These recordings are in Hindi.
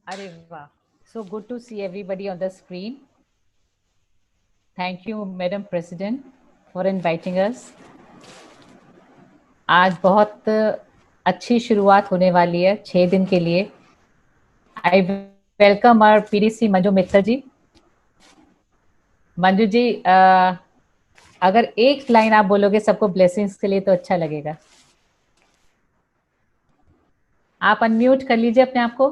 अरे वाह, so good to see everybody on the screen. Thank you, Madam President, for inviting us. आज बहुत अच्छी शुरुआत होने वाली है 6 दिन के लिए. I welcome our PDC Manju Mittal जी. मंजू जी, अगर एक लाइन आप बोलोगे सबको ब्लेसिंग्स के लिए तो अच्छा लगेगा. आप अनम्यूट कर लीजिए अपने आप को.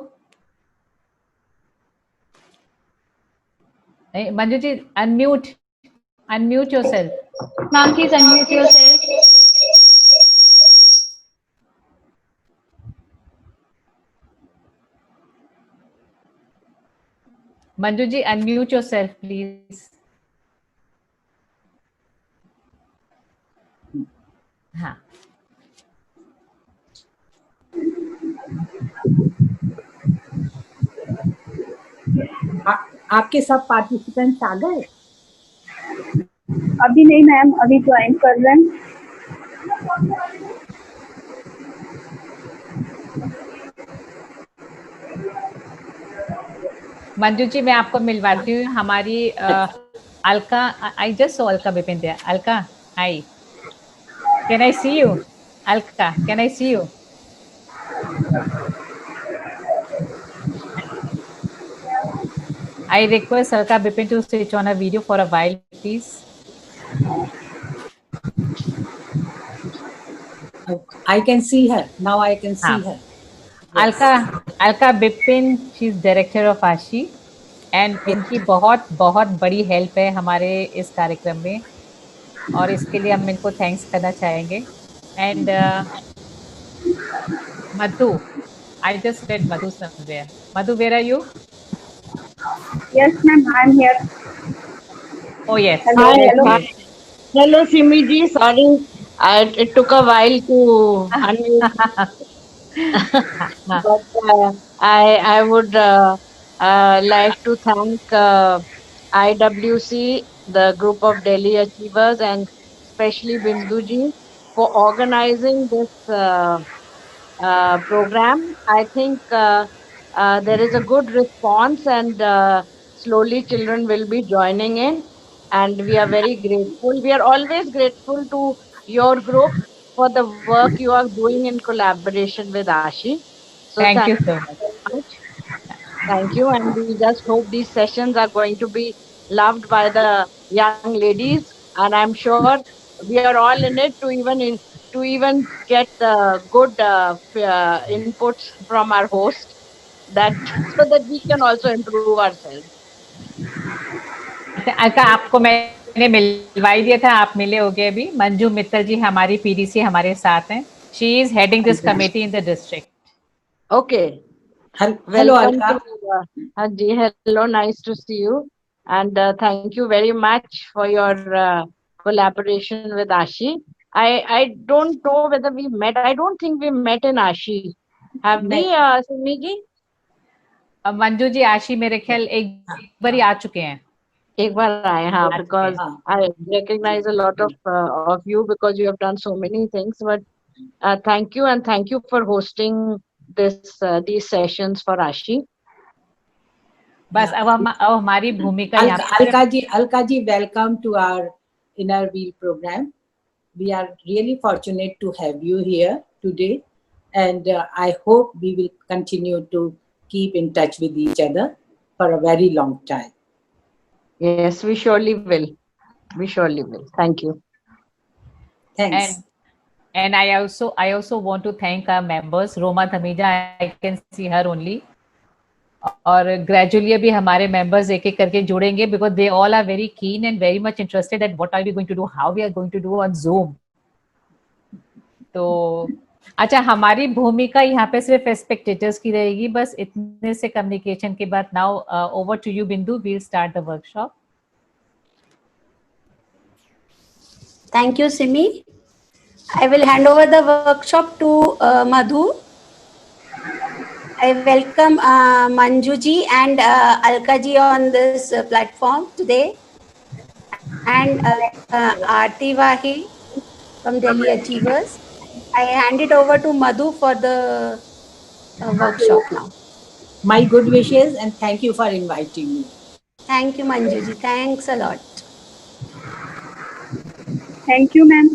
नहीं Manju ji, unmute yourself. Ma'am, please unmute yourself. Manju ji, unmute yourself please. हाँ, आपके सब पार्टिसिपेंट्स आ गए? अभी नहीं मैम, अभी ज्वाइन कर रहे हैं. मंजू जी मैं आपको मिलवाती हूँ. हमारी Alka, I just so Alka Bipin there. Alka, hi, can I see you? Alka, can I see you? I request Alka Bipin to switch on a video for a while, please. I can see her. Now I can see her. Yes. Alka Bipin, she is director of ASHI and इनकी बहुत बहुत बड़ी हेल्प है हमारे इस कार्यक्रम में और इसके लिए हम इनको थैंक्स करना चाहेंगे. And Madhu, I just read Madhu somewhere. Madhu, where are you? Yes ma'am, I am here. Oh yes. Hello, hello. Hello, Simi ji. Sorry, it took a while to unmute. But I would like to thank IWC, the group of Delhi Achievers, and especially Bindu ji for organizing this program. I think there is a good response, and slowly children will be joining in. And we are very grateful. We are always grateful to your group for the work you are doing in collaboration with Ashi. So Thank you thank so you much. very much. Thank you. And we just hope these sessions are going to be loved by the young ladies. And I'm sure we are all in it to even get good inputs from our host that so that we can also improve ourselves. Alka, आपको मैंने मिलवा ही दिया था, आप मिले होगे अभी. मंजू मित्तल जी हमारी पीडीसी हमारे साथ हैं. She is heading this committee in the district. Okay. Hello, Welcome Alka. to Haji. Hello, nice to see you. And thank you very much for your collaboration with Ashi. I don't know whether we met. I don't think we met in Ashi. Have we, Simi ji? Manju ji, Ashi मेरे ख्याल एक बार ही आ चुके हैं. एक बार आए, हाँ, because I recognize a lot of you because you have done so many things. But thank you, and thank you for hosting these sessions for Ashi. बस अब हमारी भूमिका Alka ji, welcome to our Inner Wheel program. We are really fortunate to have you here today, and I hope we will continue to keep in touch with each other for a very long time. Yes, we surely will. We surely will. Thank you. Thanks. And I also want to thank our members. Roma Thamija, I can see her only. और ग्रेजुअली अभी हमारे मेंबर्स एक एक करके जुड़ेंगे because they all are very keen and very much interested at what are we going to do, how we are going to do on Zoom. तो अच्छा, हमारी भूमिका यहाँ पे सिर्फ स्पेक्टेटर्स की रहेगी, बस इतने से कम्युनिकेशन के बाद. Now over to you Bindu, we will start the workshop. Thank you, Simi. I will hand over the workshop to Madhu. I welcome Manju ji and Alka ji on this platform today, and Aarti Wahi from Delhi Achievers. I hand it over to Madhu for the workshop now. my good wishes and thank you for inviting me. Thank you, Manjuji. Thanks a lot. Thank you ma'am.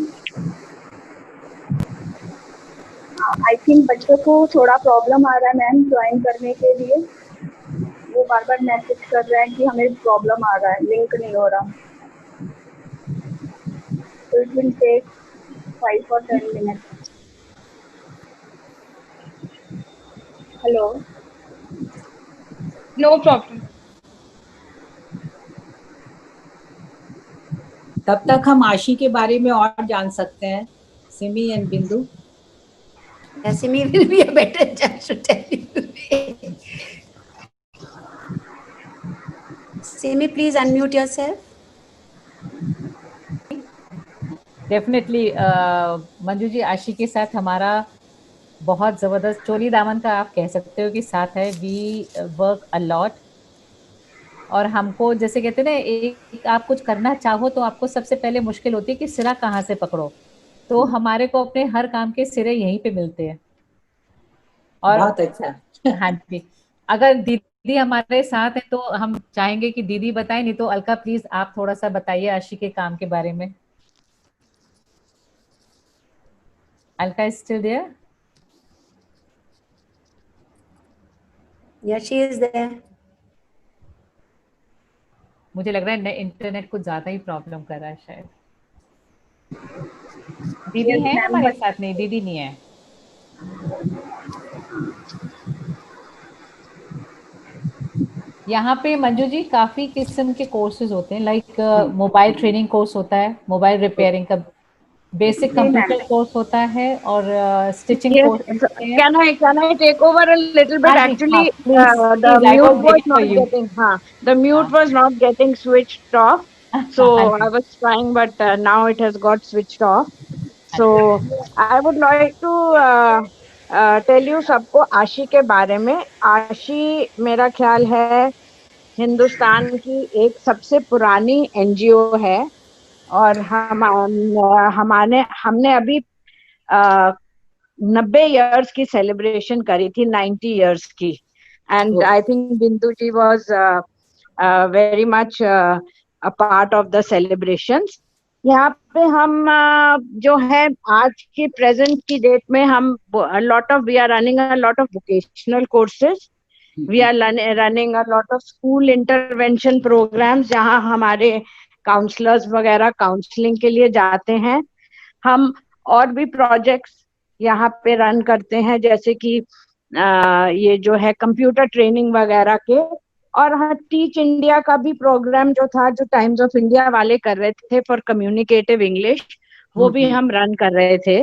I think बच्चों को थोड़ा प्रॉब्लम आ रहा है मैम ज्वाइन करने के लिए. वो बार बार मैसेज कर रहे हैं कि हमें प्रॉब्लम आ रहा है, लिंक नहीं हो रहा. So it will take 5 or 10 minutes. Hello. No problem. तब तक हम आशी के बारे में और जान सकते हैं. सिमी एंड बिंदु. Simi will be a better judge to tell you. Simi, please unmute yourself. Definitely Manju ji, Ashi के साथ हमारा बहुत ज़बरदस्त चोली दामन का आप कह सकते हो कि साथ है. We work a lot. और हमको जैसे कहते हैं ना, एक आप कुछ करना चाहो तो आपको सबसे पहले मुश्किल होती है कि सिरा कहाँ से पकड़ो. तो हमारे को अपने हर काम के सिरे यहीं पे मिलते हैं. और बहुत अच्छा. हाँ जी, अगर दीदी हमारे साथ है तो हम चाहेंगे कि दीदी बताएं, नहीं तो अलका प्लीज आप थोड़ा सा बताइए आशी के काम के बारे में. Alka is still there? Yeah, she is there. मुझे लग रहा है इंटरनेट कुछ ज्यादा ही प्रॉब्लम कर रहा है शायद. दीदी Yes, है ma'am, हमारे but- साथ? नहीं, दीदी नहीं है. यहाँ पे मंजू जी काफी किस्म के कोर्सेज होते हैं, लाइक मोबाइल ट्रेनिंग कोर्स होता है, मोबाइल रिपेयरिंग का बेसिक जी, ma'am. कंप्यूटर कोर्स होता है, और स्टिचिंग Yes, कोर्स होते हैं. can I take over a little bit? हाँ जी, Actually, हाँ, please, the please, I was mute was waiting for not you. getting, the mute हाँ. was not getting switched off. So हाँ I ji, was trying, but now it has got switched off. हाँ So ji. I would like to tell you सबको आशी के बारे में. आशी मेरा ख्याल है हिंदुस्तान की एक सबसे पुरानी एनजीओ है, और हमने अभी 90 इयर्स की सेलिब्रेशन करी थी, 90 इयर्स की. And I think Bindu ji was very much a part of the celebrations. यहाँ पे हम जो है आज की प्रेजेंट की डेट में हम we are running a lot of vocational courses. We are running a lot of school intervention programmes, जहाँ हमारे काउंसलर्स वगैरह काउंसलिंग के लिए जाते हैं. हम और भी प्रोजेक्ट्स यहाँ पे रन करते हैं, जैसे कि ये जो है कंप्यूटर ट्रेनिंग वगैरह के. और हाँ, टीच इंडिया का भी प्रोग्राम जो था, जो टाइम्स ऑफ इंडिया वाले कर रहे थे फॉर कम्युनिकेटिव इंग्लिश, वो भी हम रन कर रहे थे.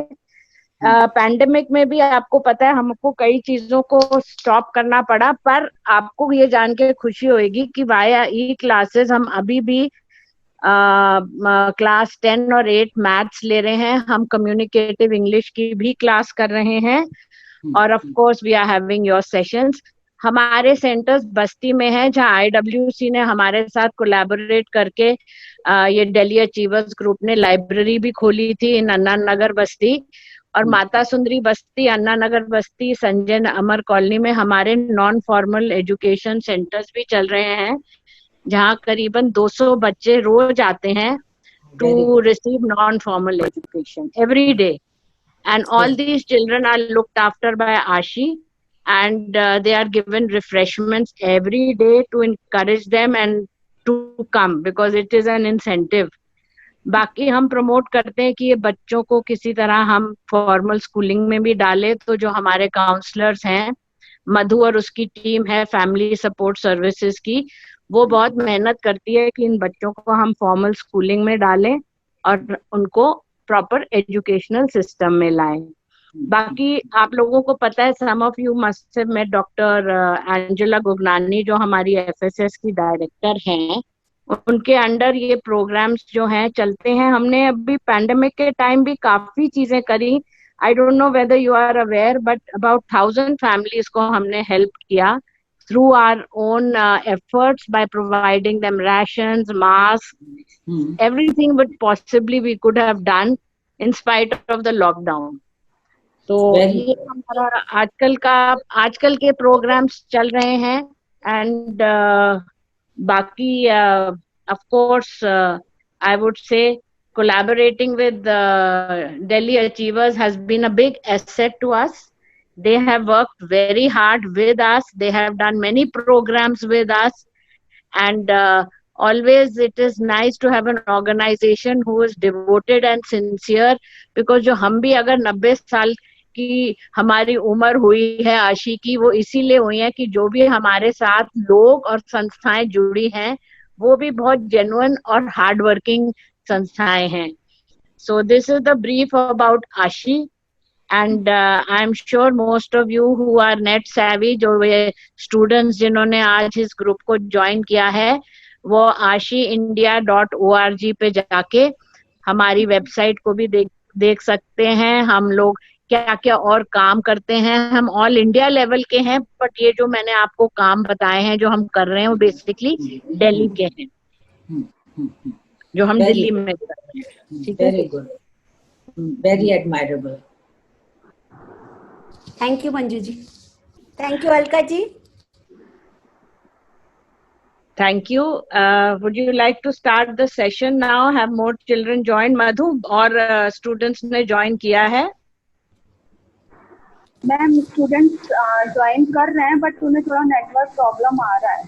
पैंडेमिक में भी आपको पता है हमको कई चीजों को स्टॉप करना पड़ा, पर आपको ये जान के खुशी होगी कि वाया ई क्लासेस हम अभी भी क्लास 10 और 8 मैथ्स ले रहे हैं. हम कम्युनिकेटिव इंग्लिश की भी क्लास कर रहे हैं, और of course we are having your sessions. हमारे सेंटर्स बस्ती में है, जहां IWC ने हमारे साथ कोलैबोरेट करके ये दिल्ली अचीवर्स ग्रुप ने लाइब्रेरी भी खोली थी इन अन्ना नगर बस्ती. और माता सुंदरी बस्ती, अन्ना नगर बस्ती, संजय अमर कॉलोनी में हमारे नॉन फॉर्मल एजुकेशन सेंटर्स भी चल रहे हैं, जहाँ करीबन 200 बच्चे रोज आते हैं to receive non-formal education every day. And all these children are looked after by Ashi, and they are given refreshments every day to encourage them and to come, because it is an incentive. बाकी हम प्रमोट करते हैं कि ये बच्चों को किसी तरह हम फॉर्मल स्कूलिंग में भी डालें. तो जो हमारे काउंसलर्स हैं, मधु और उसकी टीम है फैमिली सपोर्ट सर्विसेज की, वो बहुत मेहनत करती है कि इन बच्चों को हम फॉर्मल स्कूलिंग में डालें और उनको प्रॉपर एजुकेशनल सिस्टम में लाएं. बाकी आप लोगों को पता है, some of you must have met doctor Angela Gugnani, जो हमारी FSS की डायरेक्टर हैं. उनके अंडर ये प्रोग्राम्स जो हैं चलते हैं. हमने अभी पैंडेमिक के टाइम भी काफी चीजें करी. I don't know whether you are aware, but about 1000 families को हमने हेल्प किया through our own efforts by providing them rations, masks, everything what possibly we could have done in spite of the lockdown. तो ये हमारा आजकल के प्रोग्राम्स चल रहे हैं. एंड बाकी of course I would say collaborating with Delhi Achievers has been a big asset to us. They have worked very hard with us. They have done many programs with us. And always it is nice to have an organization who is devoted and sincere, because जो हम भी अगर 90 साल की हमारी उम्र हुई है आशी की, वो इसीलिए हुई है कि जो भी हमारे साथ लोग और संस्थाएं जुड़ी हैं वो भी बहुत जेन्युइन और हार्ड वर्किंग संस्थाएं हैं. So this is the brief about ASHI. And I'm sure most of you who are net savvy, जो ये students जिन्होंने आज इस ग्रुप को ज्वाइन किया है, वो ashiindia.org पे जाके हमारी वेबसाइट को भी देख सकते हैं. हम लोग क्या क्या और काम करते हैं. हम ऑल इंडिया लेवल के हैं, बट ये जो मैंने आपको काम बताए हैं जो हम कर रहे हैं वो बेसिकली दिल्ली के हैं, जो हम दिल्ली में कर रहे हैं. ठीक है. Very good, very admirable. Thank you, Manju ji. Thank you, Alka ji. Thank you. Would you like to start the session now? Have more children join? Madhu और students ने join किया है? मैम स्टूडेंट्स ज्वाइन कर रहे हैं, बट उन्हें थोड़ा नेटवर्क प्रॉब्लम आ रहा है.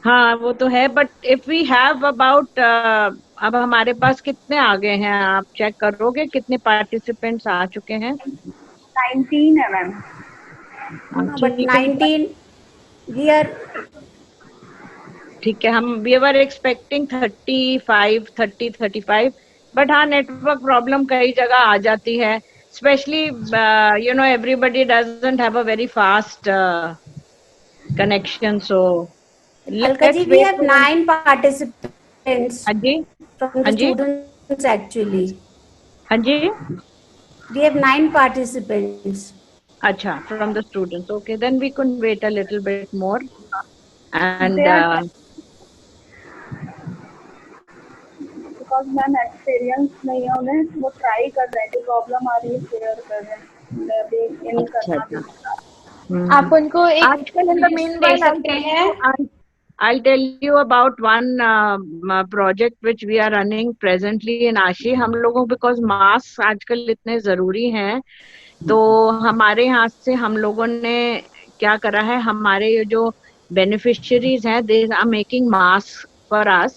हाँ वो तो है, but if we have about अब हमारे पास कितने आ गए हैं, आप चेक करोगे कितने पार्टिसिपेंट्स आ चुके हैं? 19 है मैम. But 19 we are. ठीक है. हम वी वर एक्सपेक्टिंग 35 बट हाँ नेटवर्क प्रॉब्लम कई जगह आ जाती है. Especially, everybody doesn't have a very fast connection. So, Alka ji, we have 9 participants from the students actually. Hanji? We have 9 participants. Acha, from the students. Okay, then we could wait a little bit more. And because ma'am experience नहीं है उन्हें, वो ट्राई कर रहे हैं, जो प्रॉब्लम आ रही है शेयर कर रहे हैं. मैं भी इन करना. आप उनको एक आजकल in the meanwhile I'll tell you about one project which we are running presently in ASHI. हम लोगों because मास्क आजकल इतने जरूरी हैं, तो हमारे यहाँ से हम लोगों ने क्या करा है, हमारे ये जो beneficiaries हैं, they are making masks for us.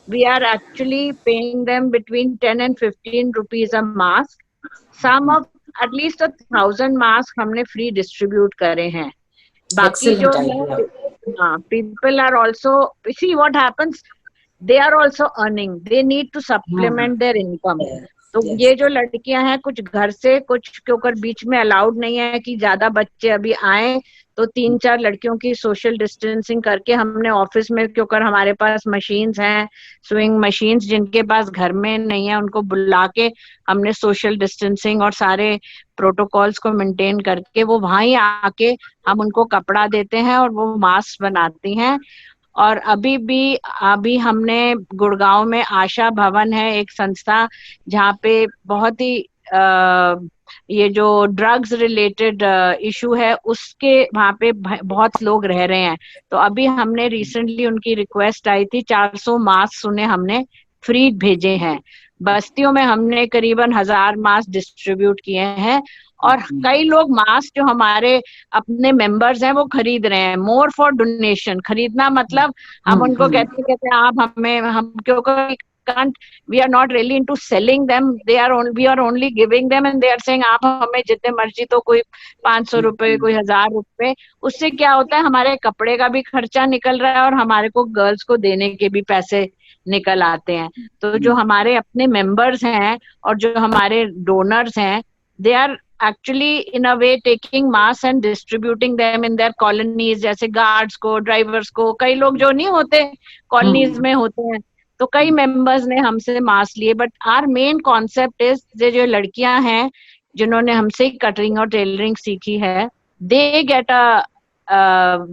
We are actually paying them between 10 and 15 rupees a mask. Some of at least 1,000 masks हमने free distribute करे हैं. बाकी जो people are also, see what happens, they are also earning, they need to supplement their income. तो ये जो लड़कियां हैं कुछ घर से, कुछ क्योंकि बीच में अलाउड नहीं है कि ज्यादा बच्चे अभी आए, तो 3-4 लड़कियों की सोशल डिस्टेंसिंग करके हमने ऑफिस में, क्योंकि हमारे पास मशीन्स हैं, स्विंग मशीन्स, जिनके पास घर में नहीं है उनको बुला के हमने सोशल डिस्टेंसिंग और सारे प्रोटोकॉल्स को मेंटेन करके वो वहां ही आके हम उनको कपड़ा देते हैं और वो मास्क बनाती हैं. और अभी हमने गुड़गांव में आशा भवन है एक संस्था, जहाँ पे बहुत ही ये जो ड्रग्स रिलेटेड इशू है उसके वहाँ पे बहुत लोग रह रहे हैं. तो अभी हमने रिसेंटली उनकी रिक्वेस्ट आई थी, 400 मास्क उन्हें हमने फ्री भेजे हैं. बस्तियों में हमने करीबन 1000 मास्क डिस्ट्रीब्यूट किए हैं. और कई लोग मास्क जो हमारे अपने मेंबर्स हैं वो खरीद रहे हैं. More for donation. खरीदना मतलब हम उनको कहते हैं आप हमें, हम क्योंकि we are not really into selling them, we are only giving them, and they are saying आप हमें जितने मर्जी, तो कोई 500 रुपए, कोई 1000 रुपए. उससे क्या होता है, हमारे कपड़े का भी खर्चा निकल रहा है और हमारे को गर्ल्स को देने के भी पैसे निकल आते हैं. तो जो हमारे अपने मेंबर्स हैं और जो हमारे डोनर्स हैं, they are actually in a way taking masks and distributing them in their colonies. जैसे गार्ड्स को, ड्राइवर्स को, कई लोग जो नहीं होते कॉलोनीज में होते हैं, तो कई मेंबर्स ने हमसे मास्क लिए. But our main concept is, जो लड़कियां हैं जिन्होंने हमसे कटरिंग और टेलरिंग सीखी है, they get a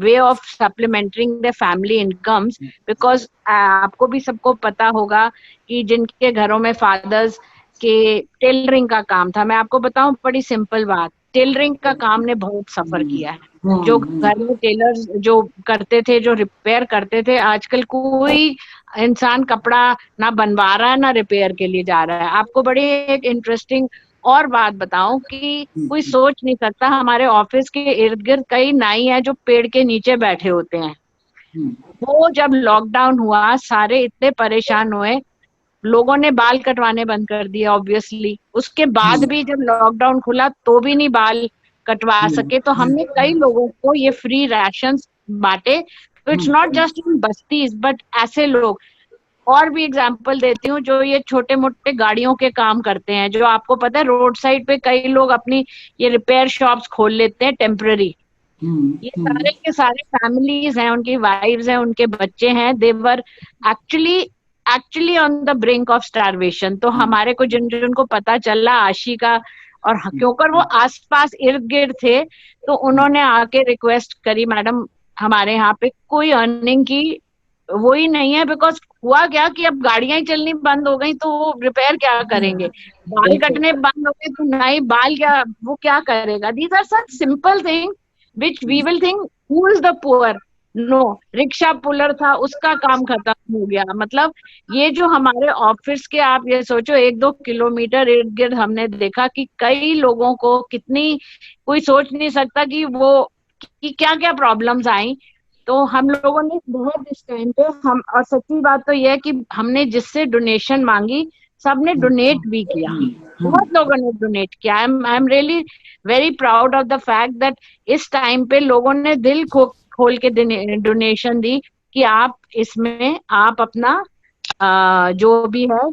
way of supplementing the family incomes. Because आपको भी सबको पता होगा कि जिनके घरों में फादर्स कि टेलरिंग का काम था। मैं आपको बताऊं बड़ी सिंपल बात, टेलरिंग का काम ने बहुत सफर किया है। जो घर में टेलर जो करते थे, जो रिपेयर करते थे, आजकल कोई इंसान कपड़ा ना बनवा रहा है ना रिपेयर के लिए जा रहा है। आपको बड़ी एक इंटरेस्टिंग और बात बताऊं कि कोई सोच नहीं सकता, हमारे ऑफिस के इर्द गिर्द कई नाई है जो पेड़ के नीचे बैठे होते हैं। वो जब लॉकडाउन हुआ सारे इतने परेशान हुए, लोगों ने बाल कटवाने बंद कर दिए ऑब्वियसली। उसके बाद भी जब लॉकडाउन खुला तो भी नहीं बाल कटवा सके, तो हमने कई लोगों को ये फ्री राशंस बांटे। तो it's not just in bastis but ऐसे लोग, और भी एग्जांपल देती हूँ, जो ये छोटे मोटे गाड़ियों के काम करते हैं, जो आपको पता है रोड साइड पे कई लोग अपनी ये रिपेयर शॉप्स खोल लेते हैं टेम्पररी। ये सारे के सारे फैमिलीज हैं, उनकी वाइव्स हैं, उनके बच्चे हैं, they were actually on the brink of starvation. तो हमारे को जिनको पता चला आशी का, और क्योंकि वो आसपास इर्द गिर्द थे, तो उन्होंने आके रिक्वेस्ट करी, मैडम हमारे यहाँ पे कोई अर्निंग की वो ही नहीं है, बिकॉज हुआ क्या कि अब गाड़ियां ही चलनी बंद हो गई, तो वो रिपेयर क्या करेंगे, बाल कटने बंद हो गए तो नहीं बाल क्या, वो क्या करेगा। These are such simple thing which we will think who is the poor. No, rickshaw puller था, उसका काम खत्म हो गया। मतलब ये जो हमारे ऑफिस के, आप ये सोचो 1-2 किलोमीटर इर्द गिर्द हमने देखा कि कई लोगों को कितनी, कोई सोच नहीं सकता कि वो कि क्या क्या प्रॉब्लम्स आई। तो हम लोगों ने बहुत इस टाइम पे हम, और सच्ची बात तो यह है कि हमने जिससे डोनेशन मांगी सबने डोनेट भी किया, बहुत लोगों ने डोनेट किया। I am really very proud of the fact that इस टाइम पे लोगों ने दिल खोल के डोनेशन दी कि आप इसमें आप अपना जो भी है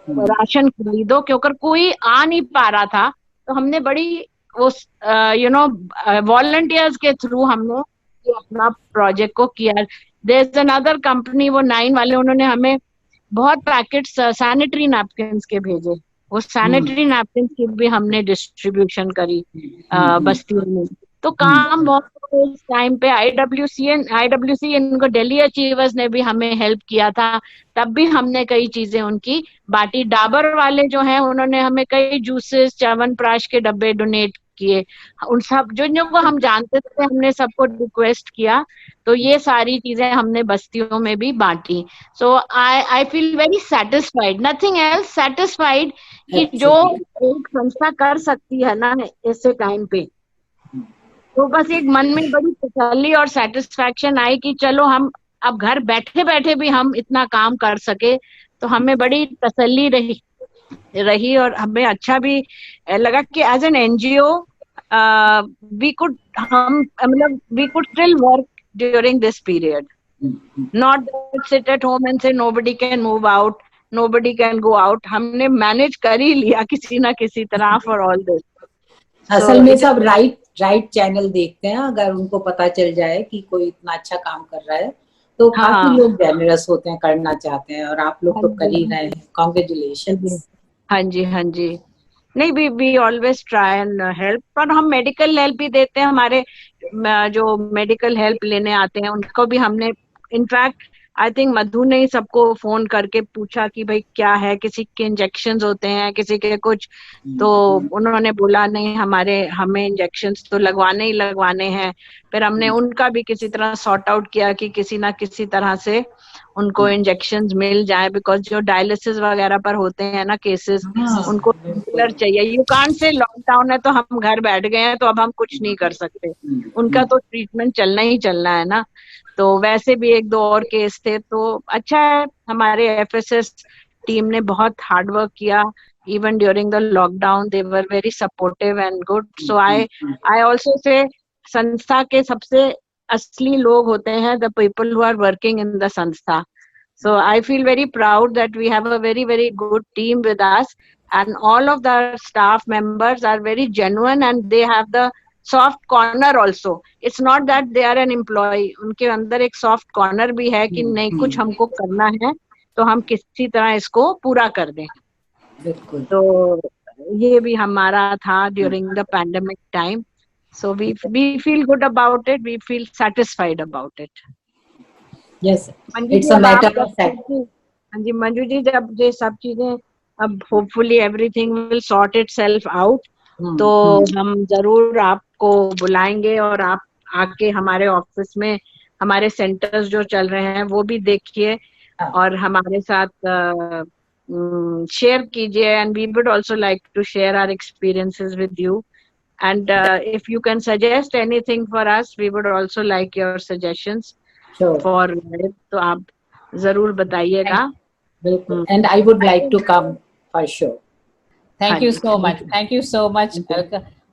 राशन खरीदो, क्योंकि कोई आ नहीं पा रहा था। तो हमने बड़ी उस वॉलंटियर्स के थ्रू हमने अपना प्रोजेक्ट को किया। देयर इज अनदर कंपनी, वो 9 वाले, उन्होंने हमें बहुत पैकेट्स सैनिटरी नैपकिन्स के भेजे। वो सैनिटरी नैपकिन्स की भी हमने डिस्ट्रीब्यूशन करी बस्तियों में। तो काम बहुत इस टाइम पे आईडब्ल्यूसी इनको दिल्ली अचीवर्स ने भी हमें हेल्प किया था, तब भी हमने कई चीजें उनकी बांटी। डाबर वाले जो हैं उन्होंने हमें कई जूसेस, च्यवनप्राश के डब्बे डोनेट किए। उन सब जो को हम जानते थे हमने सबको रिक्वेस्ट किया। तो ये सारी चीजें हमने बस्तियों में भी बांटी। So I feel very satisfied, nothing else, satisfied कि जो एक संस्था कर सकती है ना ऐसे टाइम पे, तो बस एक मन में बड़ी तसल्ली और सेटिस्फैक्शन आई कि चलो हम अब घर बैठे बैठे भी हम इतना काम कर सके। तो हमें बड़ी तसल्ली रही और हमें अच्छा भी लगा कि as an NGO we could still work during this period, not sit at home and say nobody can move out, nobody can go out. हमने मैनेज कर ही लिया किसी ना किसी तरह फॉर ऑल दिस। असल में सब राइट चैनल देखते हैं। अगर उनको पता चल जाए कि कोई इतना अच्छा काम कर रहा है तो काफी लोग जेनरस होते हैं, करना चाहते हैं, और आप लोग तो कर ही रहे हैं। कांग्रेचुलेशन। हाँ जी नहीं, we always try and help, पर हम मेडिकल हेल्प भी देते हैं। हमारे जो मेडिकल हेल्प लेने आते हैं उनको भी हमने, इनफैक्ट आई थिंक मधु ने ही सबको फोन करके पूछा कि भाई क्या है, किसी के इंजेक्शंस होते हैं, किसी के कुछ, तो उन्होंने बोला नहीं हमें इंजेक्शंस तो लगवाने ही लगवाने हैं। फिर हमने उनका भी किसी तरह सॉर्ट आउट किया कि किसी ना किसी तरह से उनको इंजेक्शंस मिल जाए, बिकॉज जो डायलिसिस वगैरह पर होते हैं ना केसेस, उनको रेगुलर चाहिए। यू कांट से लॉकडाउन है तो हम घर बैठ गए हैं तो अब हम कुछ नहीं कर सकते, उनका तो ट्रीटमेंट चलना ही चलना है ना। तो वैसे भी 1-2 और केस थे। तो अच्छा है, हमारे एफएसएस टीम ने बहुत हार्ड वर्क किया। Even during the lockdown they were very supportive and good. So I also say संस्था के सबसे असली लोग होते हैं the people who are working in the संस्था। So I feel very proud that we have a very, very good team with us, and all of the staff members are very genuine and they have the soft corner also. It's not that they are an employee. उनके अंदर एक soft corner भी है कि नहीं कुछ हमको करना है तो हम किसी तरह इसको पूरा कर दें। बिल्कुल। तो ये भी हमारा था during the pandemic time. So we feel good about it. We feel satisfied about it. Yes, it's a matter of fact. हाँ जी मंजू जी, जब ये सब चीजें अब hopefully everything will sort itself out. तो हम जरूर आपको बुलाएंगे और आप आके हमारे ऑफिस में हमारे सेंटर्स जो चल रहे हैं वो भी देखिए और हमारे साथ शेयर कीजिए। And we would also like to share our experiences with you. And if you can suggest anything for us, we would also like your suggestions for it. तो आप जरूर बताइएगा। बिल्कुल, and I would like to come for sure. Thank you so much, thank you so much.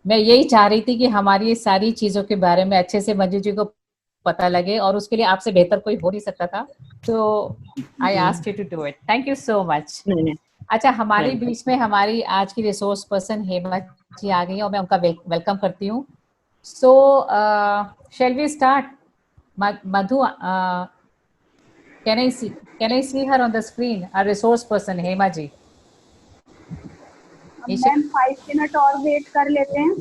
मैं यही चाह रही थी कि हमारी ये सारी चीजों के बारे में अच्छे से मंजू जी को पता लगे और उसके लिए आपसे बेहतर कोई हो नहीं सकता था। तो I asked you to do it. Thank you so much. अच्छा, हमारे बीच में हमारी आज की रिसोर्स पर्सन हेमा जी आ गई और मैं उनका वेलकम करती हूँ। So shall we start? Madhu, can I see her on the screen, our resource person Hema ji? Ma'am 5 minute और वेट कर लेते हैं।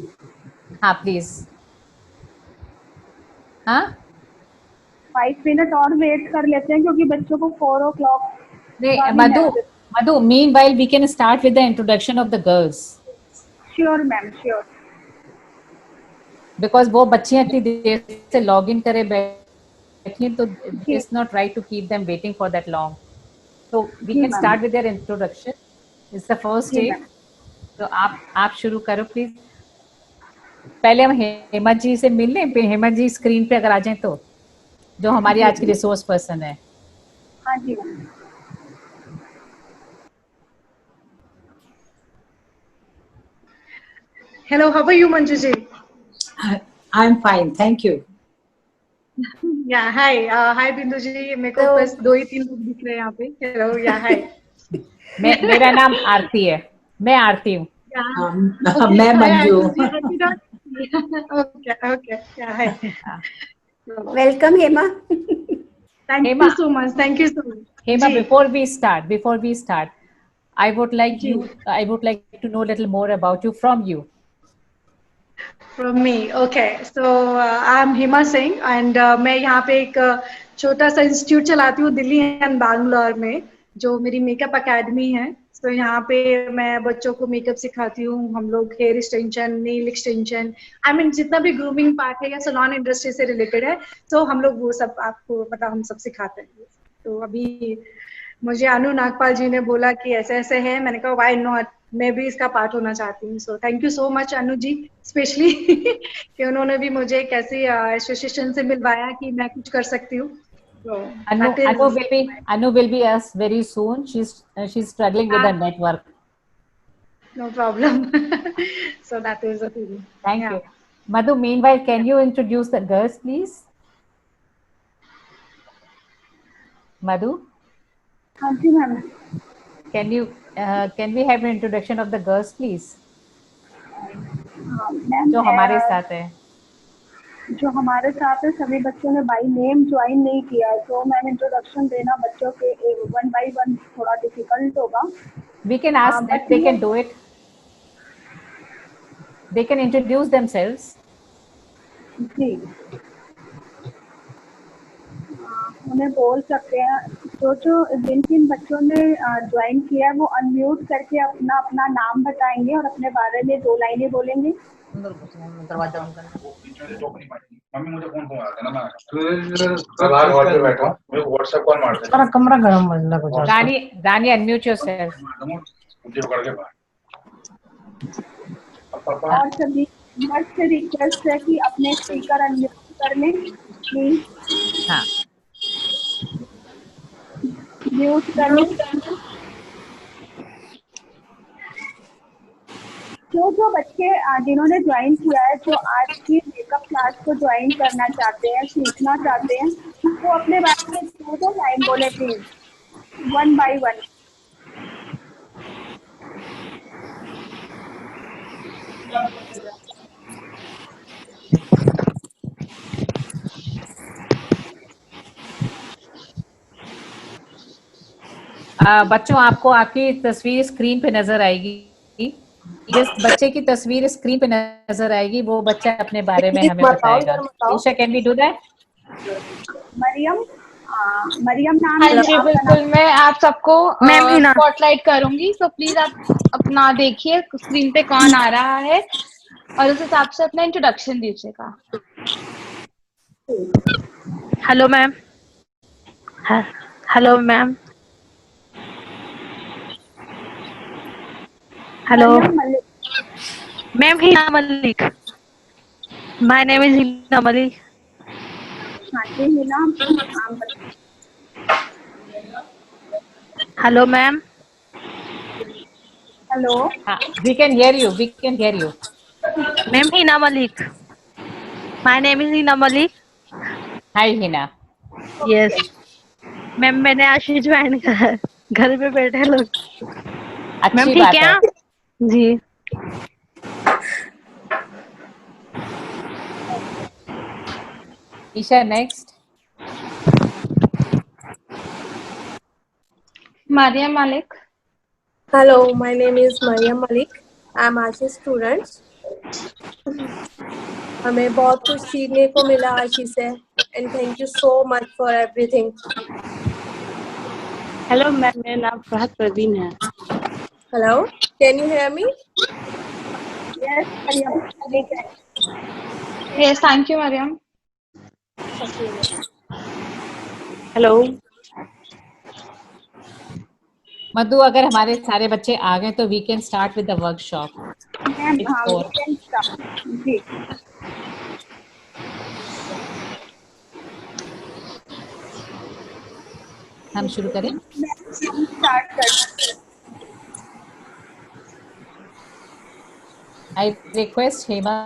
हाँ प्लीज। हाँ 5 मिनट और वेट कर लेते हैं क्योंकि बच्चों को 4 o'clock। Madhu, meanwhile we can start with the introduction of the girls. Sure ma'am, sure. Because वो बच्चियां इतनी देर से लॉग इन करे बैठी तो it's not right to keep them waiting for that long. So we can start with their introduction. It's the first day. तो आप शुरू करो प्लीज। पहले हम हेमा जी से मिल लें। हेमा जी स्क्रीन पे अगर आ जाएं तो, जो हमारी आज की रिसोर्स पर्सन है। हाँ जी। Hello, how are you, Manju ji? I'm fine, thank you. Yeah, hi. Hi, Bindu ji. मेरे को बस 2 ही 3 लोग दिख रहे हैं यहाँ पे। Hello, yeah, hi. मेरा नाम आरती है। मैं आरती हूँ। मैं Manju. Okay, yeah, hi. Welcome, Hema. Thank you so much. Thank you so much. Hema, before we start, I would like to know a little more about you, from you. From me, okay. So I'm Hema Singh and मैं यहाँ पे एक छोटा सा इंस्टीट्यूट चलाती हूँ दिल्ली एंड बैंगलोर में, जो मेरी मेकअप एकेडमी है। तो यहाँ पे मैं बच्चों को मेकअप सिखाती हूँ। हम लोग हेयर एक्सटेंशन, नेल एक्सटेंशन, जितना भी ग्रूमिंग पार्ट है या सैलून इंडस्ट्री से रिलेटेड है, तो हम लोग वो सब आपको मतलब हम सब सिखाते हैं। तो अभी मुझे अनु नागपाल जी ने बोला कि ऐसे ऐसे है, मैंने कहा व्हाई नॉट, मैं भी इसका पार्ट होना चाहती हूँ। So thank you so much Anu ji, specially कि उन्होंने भी मुझे एक ऐसी एसोसिएशन से मिलवाया कि मैं कुछ कर सकती हूँ। Anu will be us very soon. She's struggling with her network. No problem. So that is the thing. Thank you. Madhu, meanwhile, can you introduce the girls, please? Madhu? हाँ जी ma'am. Can we have an introduction of the girls, please? Ma'am जो हमारे साथ है। जो हमारे साथ है सभी बच्चों ने बाय नेम ज्वाइन नहीं किया है, तो मैम इंट्रोडक्शन देना बच्चों के 1 by 1 थोड़ा डिफिकल्ट होगा। We can ask that they can do it. They can introduce themselves. जी, उन्हें बोल सकते हैं। तो जो जिन बच्चों ने ज्वाइन किया है वो अनम्यूट करके अपना अपना नाम बताएंगे और अपने बारे में 2 लाइनें बोलेंगे। मम्मी मुझे फोन आया था ना, मैं बाहर हॉल पे बैठा हूँ, मेरे को व्हाट्सएप कॉल मार दे। सारा कमरा गरम बजना कुछ। रानी अनम्यूट योरसेल्फ। मुझे पकड़ के बाहर। और सभी मर्द से रिक्वेस्ट है कि अपने स्पीकर अनम्यूट कर लें प्लीज। हाँ, म्यूट कर लें। जो बच्चे जिन्होंने ज्वाइन किया है, जो आज की मेकअप क्लास को ज्वाइन करना चाहते हैं, सीखना चाहते हैं, वो अपने बारे में 2 लाइन बोले प्लीज, 1 by 1। बच्चों, आपको आपकी तस्वीर स्क्रीन पे नजर आएगी। जिस बच्चे की तस्वीर स्क्रीन पे नजर आएगी वो बच्चा अपने बारे में हमें बताएगा। Isha, can we do that? Mariam, Mariam नाम हाँ है जी, आपका बिल्कुल। नाम? मैं आप सबको मैम हिना। स्पॉटलाइट करूंगी, तो प्लीज आप अपना देखिए स्क्रीन पे कौन आ रहा है और उस हिसाब से अपना इंट्रोडक्शन दीजिएगा। Hello ma'am. Hello ma'am. Hello Mariam Malik. Ma'am, Hina Malik. My name is Hina Malik. हाँ जी हिना, नाम बताइए। Hello ma'am. हेलो। हाँ, we can hear you, we can hear you. Ma'am Hina Malik. My name is Hina Malik. Hi Hina. Yes ma'am, मैंने आज ही ज्वाइन करा है। घर पे बैठे लोग। मैम अच्छी ठीक बात है है। आप? जी। ईशा नेक्स्ट। मारिया मालिक। Hello, my name is Mariam Malik. I'm Ashish student. हमें बहुत कुछ सीखने को मिला आशीष से, and thank you so much for everything. Hello ma'am, मेरा नाम फहद परवीन है। Hello, can you hear me? Yes Mariam, ठीक है। Yes, thank you Mariam. Hello Madhu, अगर हमारे सारे बच्चे आ गए तो we can start with the workshop. Ma'am It's हाँ, 4. we can start. जी। हम शुरू करें? हम स्टार्ट करते हैं। I request Hema.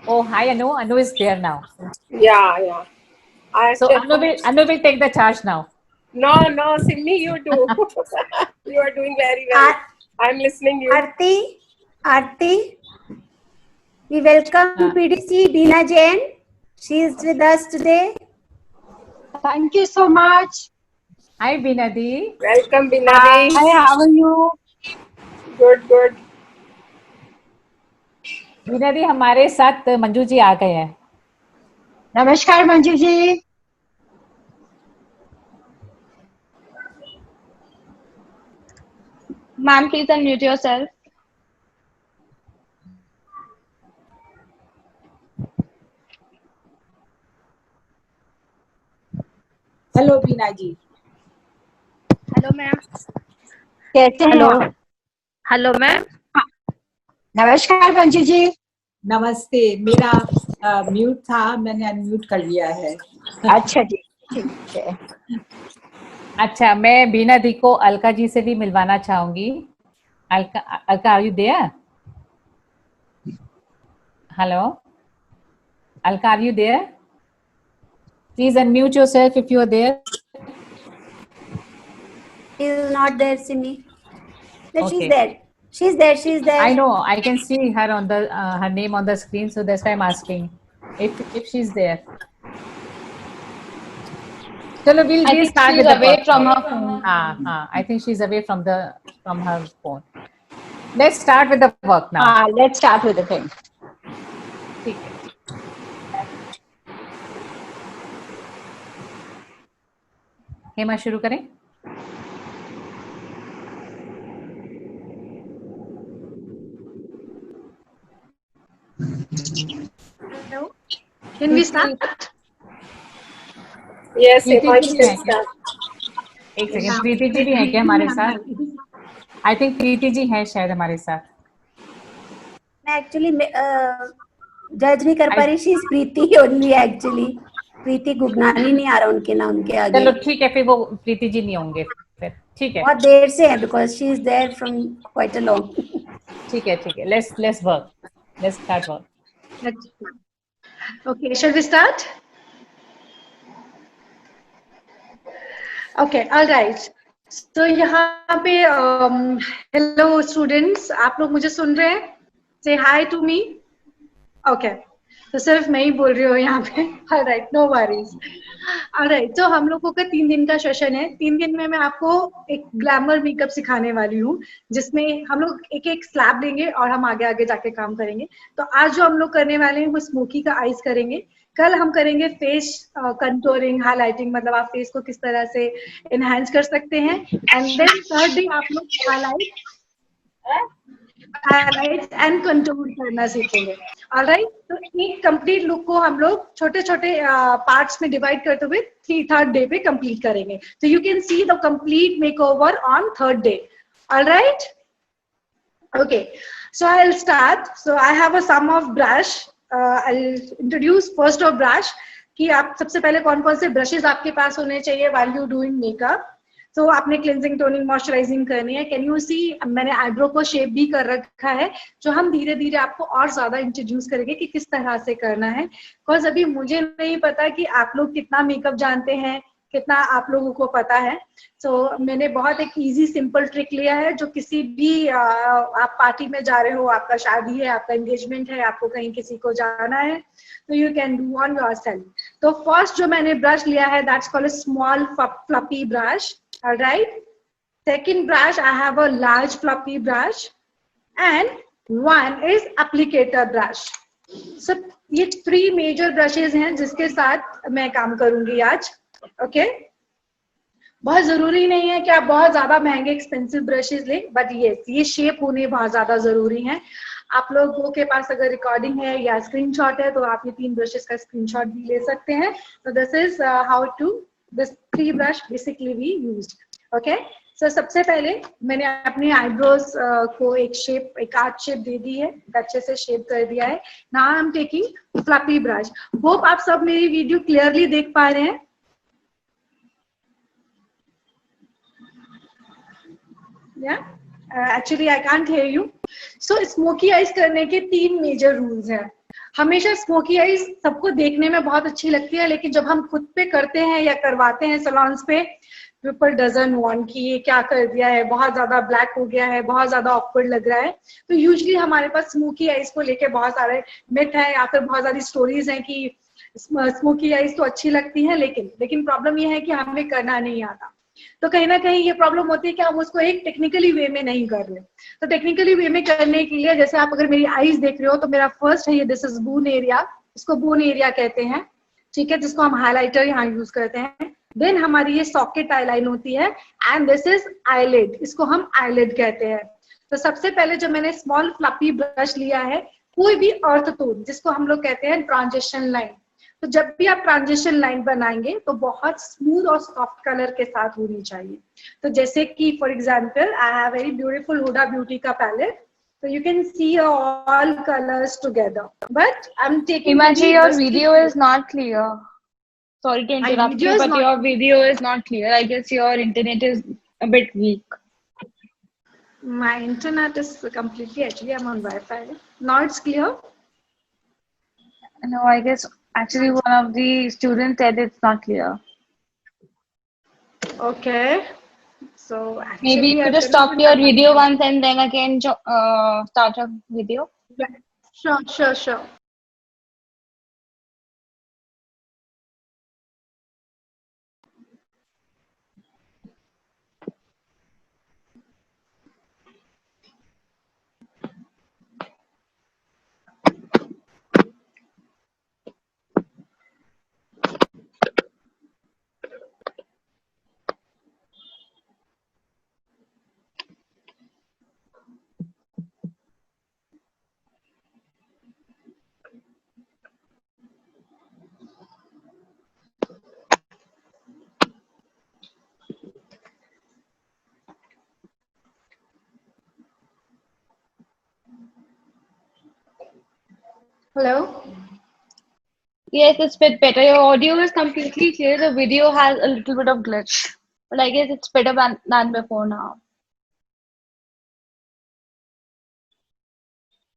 Oh, hi Anu. Anu is there now. Yeah. So Anu will take the charge now. No, Simmi, you do. You are doing very well. I'm listening you. Aarti, we welcome PDC Dina Jain. She is with us today. Thank you so much. Hi Binadi. Welcome Binadi. Hi, how are you? Good. Binadi, हमारे साथ मंजू जी आ गए हैं। नमस्कार Manju ji. Ma'am, please unmute yourself. Hello Bina ji. Hello ma'am. कैसे हैं आप? Hello ma'am. नमस्कार मंजू जी। नमस्ते। मेरा म्यूट था, मैंने अनम्यूट कर लिया है। अच्छा जी, ठीक है। अच्छा, मैं बीना दी को अलका जी से भी मिलवाना चाहूंगी। Alka, are you there? Hello Alka, are you there? Please unmute yourself if you are there. She is not there, Simi. But Okay. She's there. I know, I can see her on the her name on the screen, so that's why I'm asking if she's there. Chalo, we'll start with the away from her phone. I think she's away from her phone. Let's start with the work now. Let's start with the thing. ठीक है। हेमा शुरू करें? Hello. Can we start? Yes, Preeti Hema, ji you भी can हैं क्या? start. एक सेकंड, प्रीति जी भी हैं क्या हमारे साथ? आई थिंक प्रीति जी हैं शायद हमारे साथ। मैं एक्चुअली जज नहीं कर पा रही। She is Preeti only actually. Preeti Gugnani नहीं आ रहा उनके नाम के आगे। चलो ठीक है, फिर वो प्रीति जी नहीं होंगे फिर। ठीक है, बहुत देर से है because she is there from quite a long. ठीक है। Let's work. Let's start work. Okay, shall we start? Okay, all right. So यहाँ पे hello students, आप लोग मुझे सुन रहे हैं? Say hi to me. Okay. तो सिर्फ मैं ही बोल रही हूँ यहाँ पे। All right, no worries. All right, तो हम लोगों का 3 दिन का सेशन है। 3 दिन में मैं आपको एक ग्लैमर मेकअप सिखाने वाली हूँ, जिसमें हम लोग एक स्लैब लेंगे और हम आगे जाके काम करेंगे। तो आज जो हम लोग करने वाले हैं वो स्मोकी का आइज करेंगे। कल हम करेंगे फेस कंटूरिंग, हाईलाइटिंग, मतलब आप फेस को किस तरह से एनहांस कर सकते हैं। एंड देन थर्ड डे आप लोग हाईलाइट एंड कंटूर करना सीखेंगे। ऑलराइट, तो एक कंप्लीट लुक को हम लोग छोटे छोटे पार्ट्स में डिवाइड करते हुए थर्ड डे पे कंप्लीट करेंगे। तो you can see the complete makeover on third day. Alright, okay, so I'll start. So I have a sum of brush. I'll introduce first of brush कि आप सबसे पहले कौन कौन से ब्रशेस आपके पास होने चाहिए while you doing makeup. So आपने क्लिनजिंग, टोनिंग, मॉइस्चराइजिंग करनी है। कैन यू सी मैंने आईब्रो को शेप भी कर रखा है, जो हम धीरे धीरे आपको और ज्यादा इंट्रोड्यूस करेंगे कि किस तरह से करना है। बिकॉज अभी मुझे नहीं पता कि आप लोग कितना मेकअप जानते हैं, कितना आप लोगों को पता है। मैंने बहुत एक इजी सिंपल ट्रिक लिया है, जो किसी भी आप पार्टी में जा रहे हो, आपका शादी है, आपका एंगेजमेंट है, आपको कहीं किसी को जाना है, तो you can do on yourself. तो फर्स्ट जो मैंने ब्रश लिया है, that's called a small fluffy brush. Alright, second brush I have a large fluffy brush and one is applicator brush. सब ये 3 मेजर ब्रशेज हैं जिसके साथ मैं काम करूंगी आज। ओके, बहुत जरूरी नहीं है कि आप बहुत ज्यादा महंगे एक्सपेंसिव ब्रशेस लें, बट ये शेप होने बहुत ज्यादा जरूरी है। आप लोगों के पास अगर रिकॉर्डिंग है या स्क्रीनशॉट है तो आप ये 3 ब्रशेस का स्क्रीनशॉट भी ले सकते हैं। तो this is how to this 3 brush basically we used. Okay, so सबसे पहले मैंने अपनी आईब्रोज को एक शेप, एक आर्ट शेप दे दी है, अच्छे से शेप कर दिया है। Now I am taking fluffy brush. Hope आप सब मेरी वीडियो क्लियरली देख पा रहे हैं। Actually I can't hear you. So smoky eyes करने के 3 मेजर रूल्स हैं। हमेशा स्मोकी आइज सबको देखने में बहुत अच्छी लगती है, लेकिन जब हम खुद पे करते हैं या करवाते हैं सैलून्स पे, पीपल डजंट वांट कि ये क्या कर दिया है, बहुत ज्यादा ब्लैक हो गया है, बहुत ज्यादा ऑकवर्ड लग रहा है। तो यूजुअली हमारे पास स्मोकी आइज को लेके बहुत सारे मिथ है या फिर बहुत सारी स्टोरीज हैं कि स्मोकी आइज तो अच्छी लगती है, लेकिन प्रॉब्लम ये है कि हमें करना नहीं आता। तो कहीं ना कहीं ये प्रॉब्लम होती है कि हम उसको एक टेक्निकली वे में नहीं कर रहे। तो टेक्निकली वे में करने के लिए, जैसे आप अगर मेरी आईज देख रहे हो, तो मेरा फर्स्ट है ये, दिस इज बोन एरिया, इसको बोन एरिया कहते हैं, ठीक है, जिसको हम हाइलाइटर यहाँ यूज करते हैं। देन हमारी ये सॉकेट आई लाइन होती है, एंड दिस इज आईलिड, इसको हम आईलिड कहते हैं। तो सबसे पहले जो मैंने स्मॉल फ्लफी ब्रश लिया है, कोई भी अर्थ टोन जिसको हम लोग कहते हैं ट्रांजिशन लाइन, तो जब भी आप ट्रांजिशन लाइन बनाएंगे तो बहुत स्मूथ और सॉफ्ट कलर के साथ होनी चाहिए। तो जैसे कि for example I have very beautiful Huda Beauty का palette, so you can see all colors together, but I'm taking Imaji, your video is not clear. Sorry to interrupt you, but your video is not clear. I guess your internet is a bit weak. My internet is completely, actually I'm on Wi-Fi. Now it's clear? No, I guess actually one of the students said it's not clear. Okay. So maybe you could just stop your video once and then again start a video. Yeah. Sure. Hello? Yes, it's a bit better. Your audio is completely clear. The video has a little bit of glitch. But I guess it's better than before now.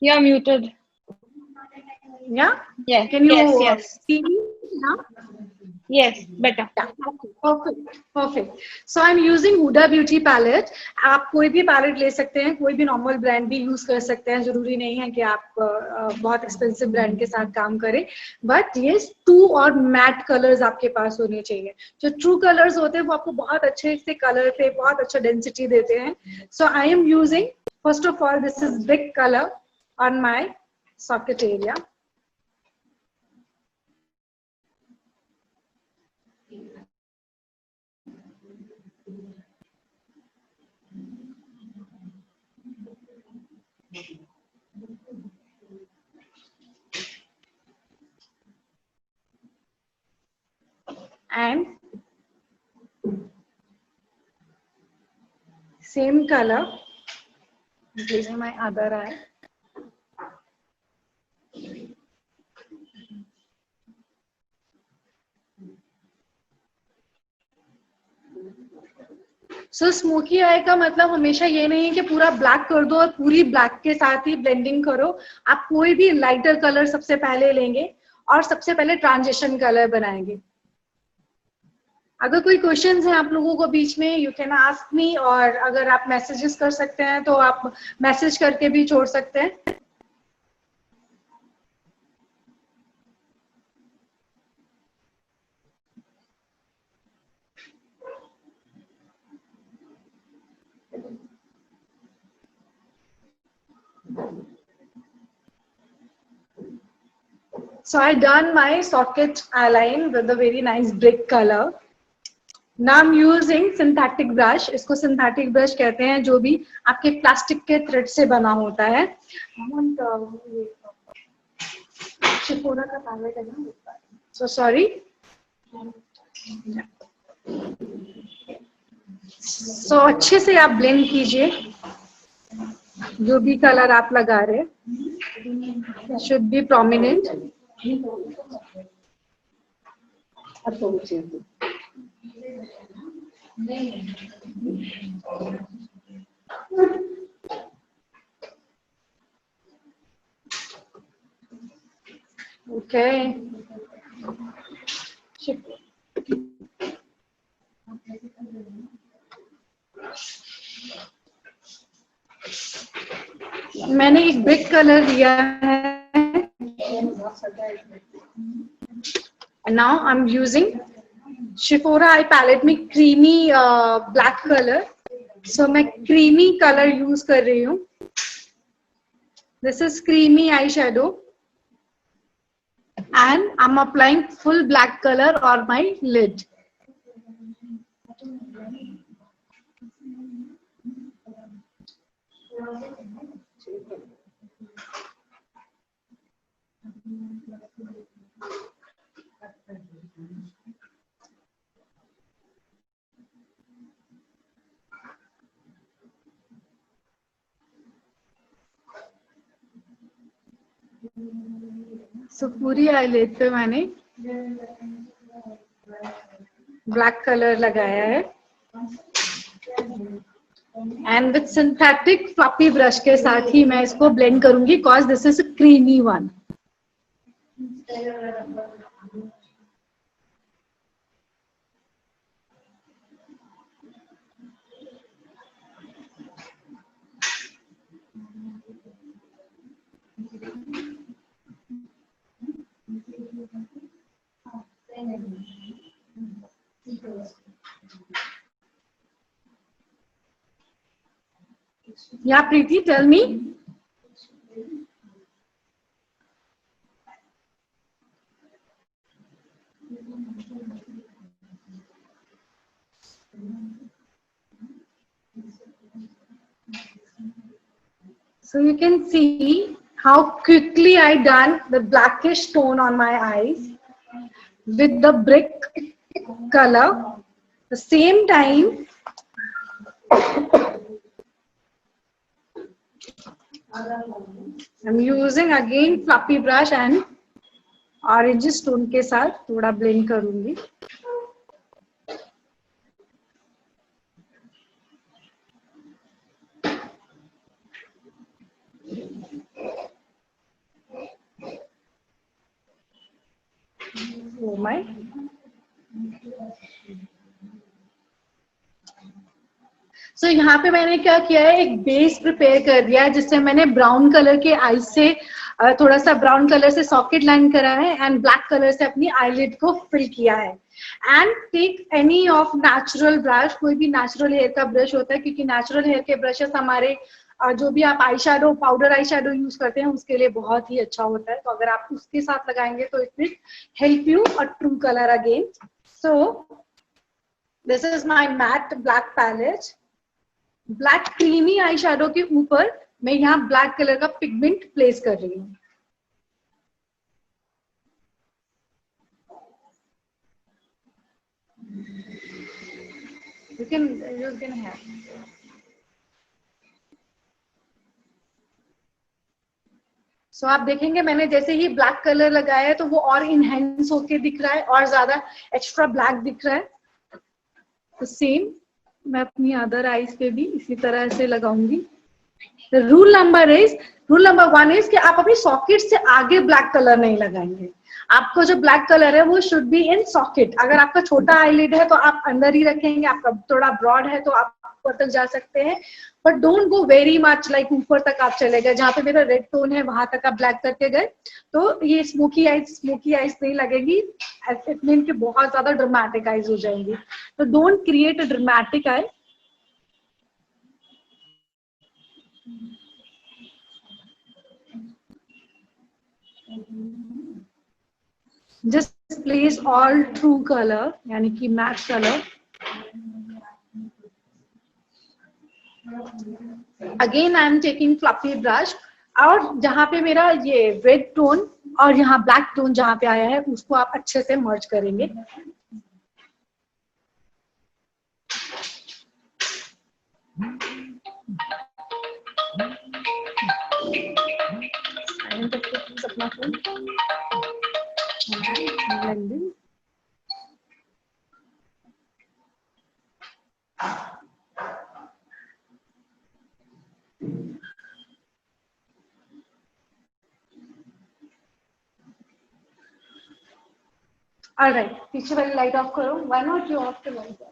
You're muted. Yeah? Yeah. Can you see me now? Yes, better. Yeah. Perfect. So I'm using Huda Beauty palette. आप कोई भी पैलेट ले सकते हैं, कोई भी नॉर्मल ब्रांड भी यूज कर सकते हैं, जरूरी नहीं है कि आप बहुत एक्सपेंसिव ब्रांड के साथ काम करें। बट ये ट्रू और मैट कलर्स आपके पास होने चाहिए। जो ट्रू कलर्स होते हैं वो आपको बहुत अच्छे से कलर पे बहुत अच्छा डेंसिटी देते हैं। So I am using, first of all, this is big colour on my socket area. And same color, using my other eye. So smoky eye का मतलब हमेशा ये नहीं है कि पूरा ब्लैक कर दो और पूरी ब्लैक के साथ ही ब्लेंडिंग करो। आप कोई भी लाइटर कलर सबसे पहले लेंगे और सबसे पहले ट्रांजिशन कलर बनाएंगे। अगर कोई क्वेश्चंस हैं आप लोगों को बीच में, यू कैन आस्क मी, और अगर आप मैसेजेस कर सकते हैं तो आप मैसेज करके भी छोड़ सकते हैं। So I done my socket eyeline with a very nice brick color. Now I'm using synthetic brush. इसको synthetic brush कहते हैं, जो भी आपके प्लास्टिक के थ्रेड से बना होता है। शिफोरा का पैलेट है ना? So sorry. So अच्छे से आप ब्लेंड कीजिए जो भी कलर आप लगा रहे हैं, should be prominent. Okay. मैंने एक ब्रिक कलर लिया है। Now I'm using Sephora eye palette में creamy black color. So मैं creamy color use कर रही हूँ। This is creamy eyeshadow, and I'm applying full black color on my lid. So पूरी आईलिड पे मैंने ब्लैक कलर लगाया है, and with synthetic fluffy brush के साथ ही मैं इसको ब्लेंड करूंगी, because this is a creamy one. Yeah, Preeti, tell me. So you can see how quickly I done the blackish tone on my eyes with the brick color. The same time, I'm using again fluffy brush and orange tone के साथ थोड़ा blend करूंगी। Oh my! So यहाँ पे मैंने क्या किया है, एक बेस प्रिपेयर कर दिया है जिससे मैंने ब्राउन कलर के आई से थोड़ा सा ब्राउन कलर से सॉकेट लाइन करा है, एंड ब्लैक कलर से अपनी आईलिड को फिल किया है। And take any of natural brush, कोई भी नेचुरल हेयर का ब्रश होता है, क्योंकि नेचुरल हेयर के ब्रशेस हमारे जो भी आप eye shadow, powder eye shadow use करते हैं उसके लिए बहुत ही अच्छा होता है। तो अगर आप उसके साथ लगाएंगे तो it will help you a true colour again. So this is my matte black palette. Black creamy eye shadow के ऊपर मैं यहाँ ब्लैक कलर का पिगमेंट प्लेस कर रही हूँ. You can have. So आप देखेंगे मैंने जैसे ही ब्लैक कलर लगाया है तो वो और इनहेंस होके दिख रहा है और ज्यादा एक्स्ट्रा ब्लैक दिख रहा है. तो सेम मैं अपनी अदर आईज पे भी इसी तरह से लगाऊंगी. रूल नंबर 1 इज कि आप अपनी सॉकेट से आगे ब्लैक कलर नहीं लगाएंगे. आपको जो ब्लैक कलर है वो शुड बी इन सॉकेट. अगर आपका छोटा आईलिड है तो आप अंदर ही रखेंगे, आपका थोड़ा ब्रॉड है तो आप ऊपर तक जा सकते हैं, but don't go very much like ऊपर तक आप चले गए. जहाँ पे मेरा रेड टोन है वहां तक आप ब्लैक करके गए तो ये स्मोकी आइज नहीं लगेगी. इट मीन कि बहुत ज्यादा ड्रामेटिक आइज हो जाएंगी. तो don't create a dramatic I. Just place all true color, यानी कि matte color. Again I am taking fluffy brush और जहाँ पे मेरा ये red tone और यहाँ black tone जहाँ पे आया है उसको आप अच्छे से merge करेंगे. अपना फोन blending. All right, पीछे वाली लाइट ऑफ करो. Why not you off the light?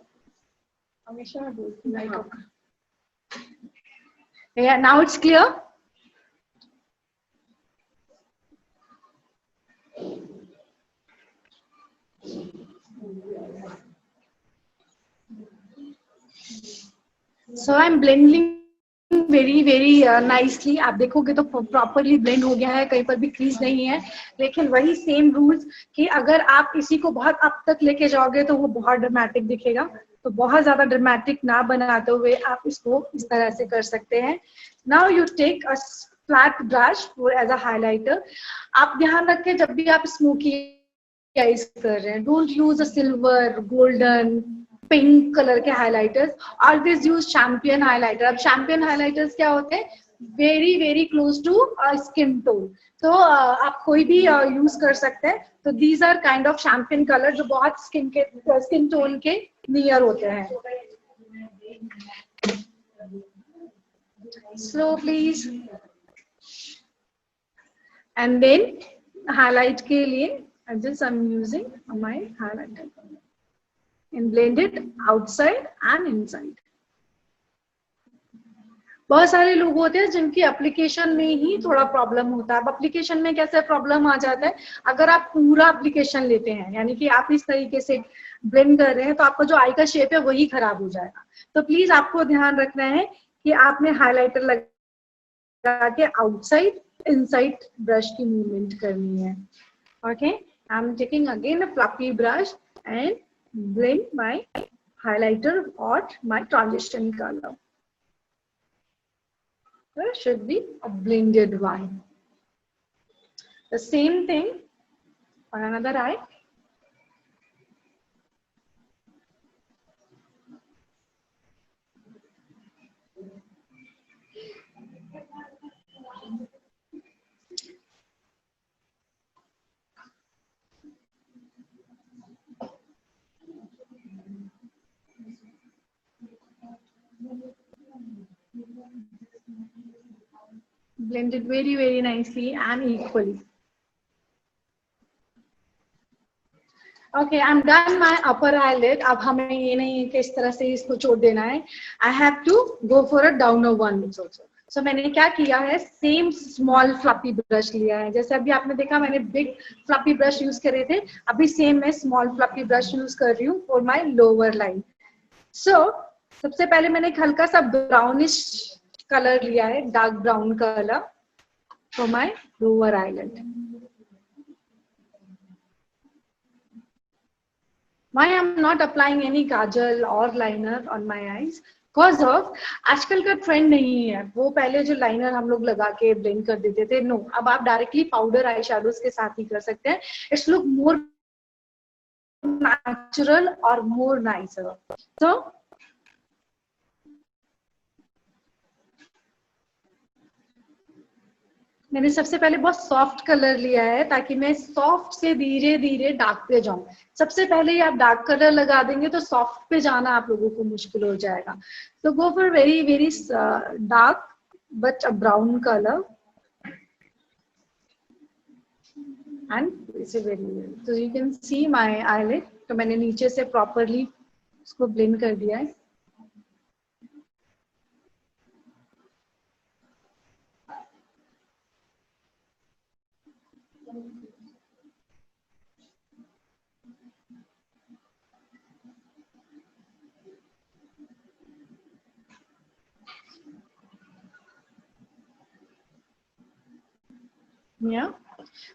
हमेशा light of. Yeah, now it's clear. So I'm blending very nicely. आप देखोगे तो प्रॉपरली ब्लेंड हो गया है, कहीं पर भी क्रीज नहीं है. लेकिन वही सेम रूल्स कि अगर आप इसी को बहुत अब तक लेके जाओगे तो वो बहुत ड्रामेटिक दिखेगा. तो बहुत ज्यादा ड्रामेटिक ना बनाते हुए आप इसको इस तरह से कर सकते हैं. Now you take a flat brush as a highlighter. आप ध्यान रखें जब भी आप स्मोकी आइज कर रहे हैं, don't use a silver, golden, pink colour के highlighters. Always use champion highlighter. अब चैंपियन हाइलाइटर्स क्या होते हैं? Very close to skin tone. तो आप कोई भी यूज कर सकते हैं. तो these are kind of champion colour जो बहुत स्किन टोन के नियर होते हैं. Slow please. And then highlight के लिए I'm using my highlighter and blend it outside and inside. बहुत सारे लोग होते हैं जिनकी एप्लीकेशन में ही थोड़ा प्रॉब्लम होता है. अब एप्लीकेशन में कैसे प्रॉब्लम आ जाता है? अगर आप पूरा एप्लीकेशन लेते हैं यानी कि आप इस तरीके से ब्लेंड कर रहे हैं तो आपका जो आई का शेप है वही खराब हो जाएगा. तो प्लीज आपको ध्यान रखना है कि आपने हाइलाइटर लगा के आउटसाइड इनसाइड ब्रश की मूवमेंट करनी है. Okay, I'm taking again a fluffy brush and blend my highlighter or my transition color. There should be a blended one. The same thing for another eye. Blended very nicely and equally. Okay, I'm done my upper eyelid. अब हमें ये नहीं है कि इस तरह से इसको छोड़ देना है. I have to go for a downer one also. So मैंने क्या किया है, सेम स्मॉल फ्लफी ब्रश लिया है. जैसे अभी आपने देखा मैंने बिग फ्लफी ब्रश यूज करे थे, अभी सेम मैं स्मॉल फ्लफी ब्रश यूज कर रही हूँ फॉर माई लोअर लाइन. सो सबसे पहले मैंने एक हल्का सा ब्राउनिश कलर लिया है, dark brown colour for my lower eyelid. Why I'm not applying any kajal or liner on my eyes? Because of आजकल का ट्रेंड नहीं है वो पहले जो लाइनर हम लोग लगा के ब्लेंड कर देते थे. नो, अब आप डायरेक्टली पाउडर आई शेडोज के साथ ही कर सकते हैं. It's look more natural or more nicer. So मैंने सबसे पहले बहुत सॉफ्ट कलर लिया है ताकि मैं सॉफ्ट से धीरे धीरे डार्क पे जाऊं. सबसे पहले ही आप डार्क कलर लगा देंगे तो सॉफ्ट पे जाना आप लोगों को मुश्किल हो जाएगा. तो go for very very dark but a brown colour and it's very. तो you can see my eyelid. तो मैंने नीचे से प्रॉपरली उसको ब्लेंड कर दिया है.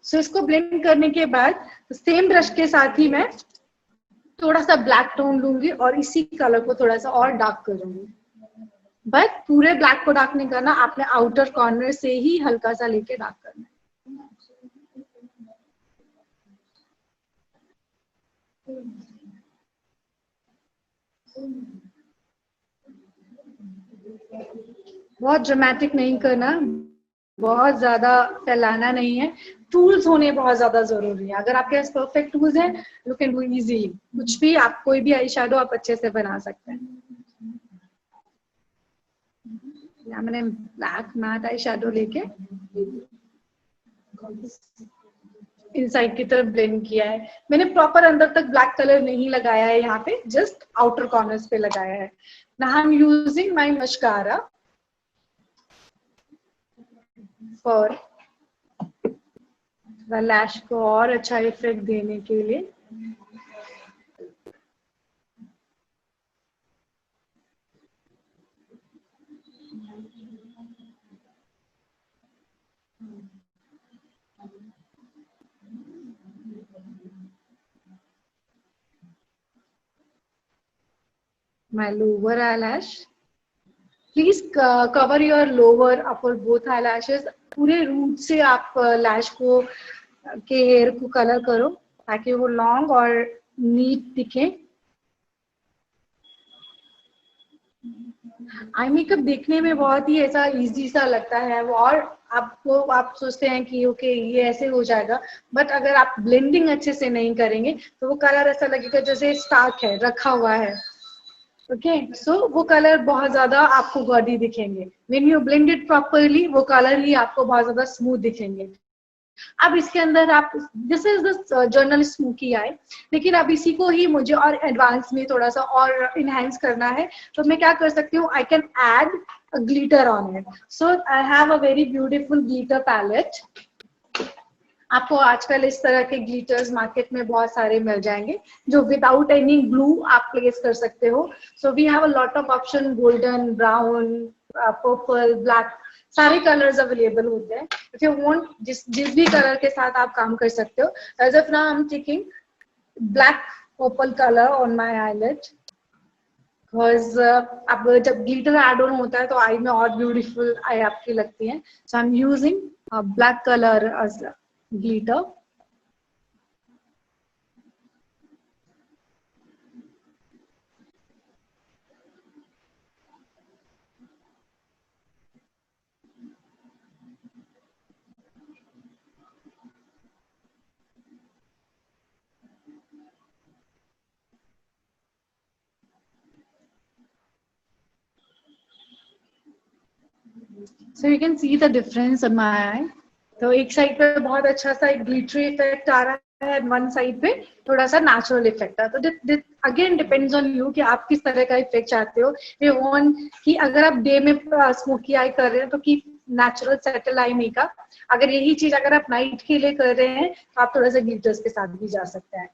सो इसको ब्लेंड करने के बाद सेम ब्रश के साथ ही मैं थोड़ा सा ब्लैक टोन लूंगी और इसी कलर को थोड़ा सा और डार्क करूंगी. बट पूरे ब्लैक को डार्क नहीं करना, आपने आउटर कॉर्नर से ही हल्का सा लेके डार्क करना है. बहुत ड्रामेटिक नहीं करना, बहुत ज्यादा फैलाना नहीं है. टूल्स होने बहुत ज्यादा जरूरी है. अगर आपके पास परफेक्ट टूल्स हैं यू कैन डू इजीली. कुछ भी आप कोई भी आई शेडो आप अच्छे से बना सकते हैं. यहाँ मैंने ब्लैक मैट आई शेडो लेके इनसाइड की तरफ ब्लेंड किया है. मैंने प्रॉपर अंदर तक ब्लैक कलर नहीं लगाया है, यहाँ पे जस्ट आउटर कॉर्नर्स पे लगाया है. Now I am using my mascara for lash को और अच्छा इफेक्ट देने के लिए. My lower eyelash. Please cover your lower upper both eyelashes. पूरे रूट से आप लैश को के हेयर को कलर करो ताकि वो लॉन्ग और नीट दिखे. आई मेकअप देखने में बहुत ही ऐसा इजी सा लगता है और आपको आप सोचते हैं कि ओके ये ऐसे हो जाएगा, बट अगर आप ब्लेंडिंग अच्छे से नहीं करेंगे तो वो कलर ऐसा लगेगा जैसे स्टार्क है, रखा हुआ है. ओके, सो वो कलर बहुत ज्यादा आपको गॉडी दिखेंगे. When you blend it properly वो कलर ही आपको बहुत ज्यादा स्मूथ दिखेंगे. अब इसके अंदर आप this is the journal smoky आई, लेकिन अब इसी को ही मुझे और एडवांस में थोड़ा सा और इनहेंस करना है. तो मैं क्या कर सकती हूँ, I can add a glitter on it. So I have a very beautiful glitter palette. आपको आजकल इस तरह के ग्लिटर्स मार्केट में बहुत सारे मिल जाएंगे जो विदाउट एनी ग्लू आप प्लेस कर सकते हो. So we have a lot of option, golden, brown, purple, black, सारे कलर्स अवेलेबल होते हैं. इफ यू वांट जिस भी कलर के साथ आप काम कर सकते हो. As of now I am taking black purple colour on my eyelid because अब जब ग्लिटर ऐड ऑन होता है तो आई में और ब्यूटीफुल आई आपकी लगती है. So I am using black colour as glitter. So you can see the difference in my eye. तो एक साइड पे बहुत अच्छा सा एक ग्लिटरी इफेक्ट आ रहा है, वन साइड पे थोड़ा सा नेचुरल इफेक्ट है. तो अगेन डिपेंड्स ऑन यू कि आप किस तरह का इफेक्ट चाहते हो. वी वांट कि अगर आप डे में स्मोकी आई कर रहे हैं तो कि नेचुरल सेटल आई मेकअप. अगर यही चीज अगर आप नाइट के लिए कर रहे हैं तो आप थोड़ा सा ग्लिटर्स के साथ भी जा सकते हैं.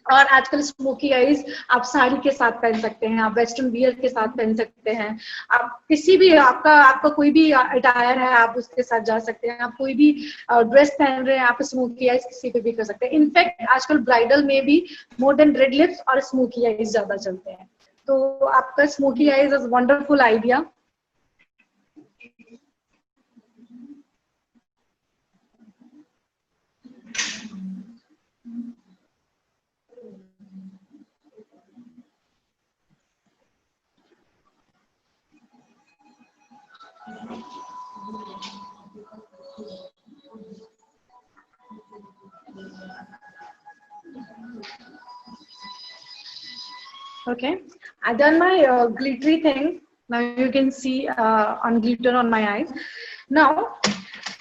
और आजकल स्मोकी आईज आप साड़ी के साथ पहन सकते हैं, आप वेस्टर्न वियर के साथ पहन सकते हैं, आप किसी भी आपका कोई भी अटायर है आप उसके साथ जा सकते हैं, आप कोई भी ड्रेस पहन रहे हैं आप स्मोकी आईज किसी पे भी कर सकते हैं। इनफैक्ट आजकल ब्राइडल में भी मोर देन रेड लिप्स और स्मोकी आईज ज्यादा चलते हैं, तो आपका smoky eyes is wonderful idea. Okay, I've done my glittery thing. Now you can see on glitter on my eyes. Now,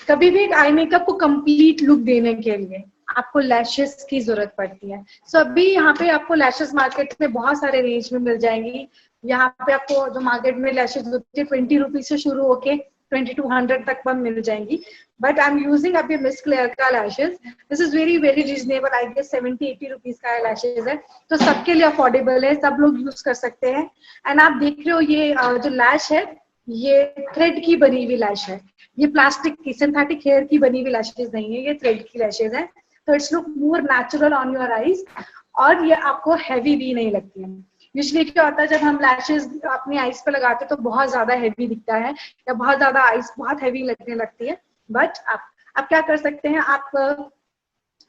कभी भी एक आई मेकअप को कंप्लीट लुक देने के लिए आपको लैशेस की जरूरत पड़ती है। सो अभी यहाँ पे आपको लैशेस मार्केट में बहुत सारे रेंज में मिल जाएंगी। यहाँ पे आपको जो मार्केट में लैशेस होती है 20 रुपीज से शुरू होके 2200 तक पर मिल जाएंगी, बट आई एम यूजिंग अभी मिस क्लेयर का lashes. This is very very reasonable, I guess 70-80 rupees का लैशेस है, तो सबके लिए अफोर्डेबल है, सब लोग यूज कर सकते हैं। एंड आप देख रहे हो ये जो लैश है ये थ्रेड की बनी हुई लैश है, ये प्लास्टिक की सिंथेटिक हेयर की बनी हुई लैशेस नहीं है, ये थ्रेड की लैशेस है, तो it's look more natural on your eyes और ये आपको हैवी भी नहीं लगती है। यूजुअली क्या होता है जब हम लैशेस अपनी आईज पे लगाते हैं तो बहुत ज्यादा हैवी दिखता है या बहुत ज्यादा आईज बहुत हैवी लगने लगती है, बट आप क्या कर सकते हैं, आप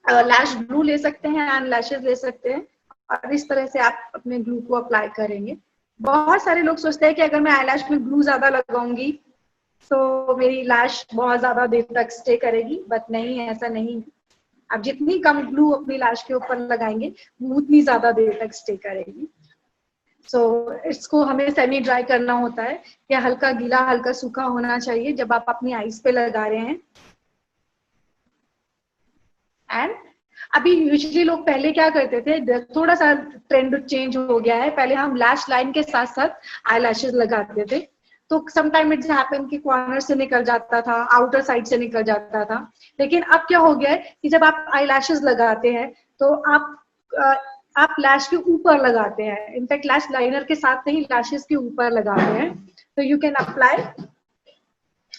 लैश ग्लू ले सकते हैं एंड लैशेस ले सकते हैं और इस तरह से आप अपने ग्लू को अप्लाई करेंगे। बहुत सारे लोग सोचते हैं कि अगर मैं आईलैश में ग्लू ज्यादा लगाऊंगी तो मेरी लैश बहुत ज्यादा देर तक स्टे करेगी, बट नहीं, ऐसा नहीं। आप जितनी कम ग्लू अपनी लैश के ऊपर लगाएंगे वो उतनी ज्यादा देर तक स्टे करेगी। सो इसको हमें सेमी ड्राई करना होता है, या हल्का गीला हल्का सूखा होना चाहिए जब आप अपनी आईज पे लगा रहे हैं। एंड अभी यूजुअली लोग पहले क्या करते थे, थोड़ा सा ट्रेंड चेंज हो गया है, पहले हम लैश लाइन के साथ साथ आई लैशेज लगाते थे, तो समटाइम इट्स हैपन कि कॉर्नर से निकल जाता था, आउटर साइड से निकल जाता था। लेकिन अब क्या हो गया है कि जब आप आई लैशेज लगाते हैं तो आप लैश के ऊपर लगाते हैं, इनफैक्ट लैश लाइनर के साथ नहीं लैशेज के ऊपर लगाते हैं, तो you can apply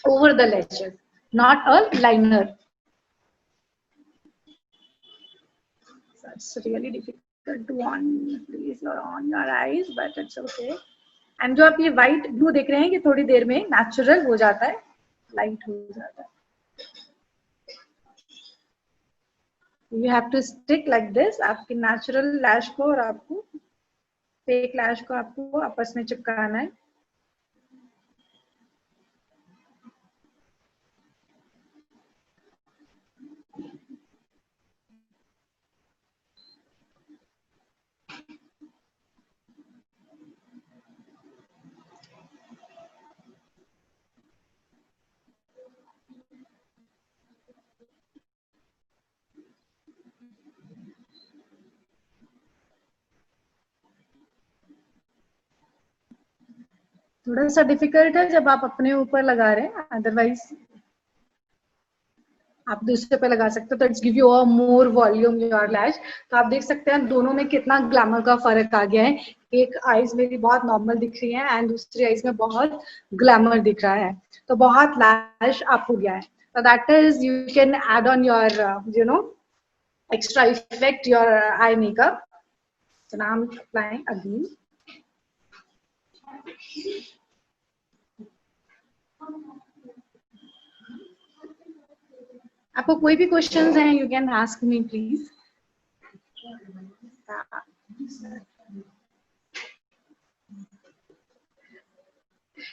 over the lashes, not a liner. It's really difficult to place on your eyes, but it's okay. And जो आप ये white glue देख रहे हैं कि थोड़ी देर में natural हो जाता है, light हो जाता है। You have to stick like this, आपकी natural lash को और आपको fake lash को आपको आपस में चिपकाना है। थोड़ा सा डिफिकल्ट है जब आप अपने ऊपर लगा रहे हैं, अदरवाइज आप दूसरे पे लगा सकते हो, तो it's give you a more volume your lash. तो आप देख सकते हैं दोनों में कितना ग्लैमर का फर्क आ गया है, एक आईज मेरी बहुत नॉर्मल दिख रही है एंड दूसरी आईज में बहुत ग्लैमर दिख रहा है, तो बहुत लैश अप हो गया है। तो that is you can add on your you know extra effect your eye makeup. So now I'm applying again. आपको कोई भी क्वेश्चंस हैं you can ask me please.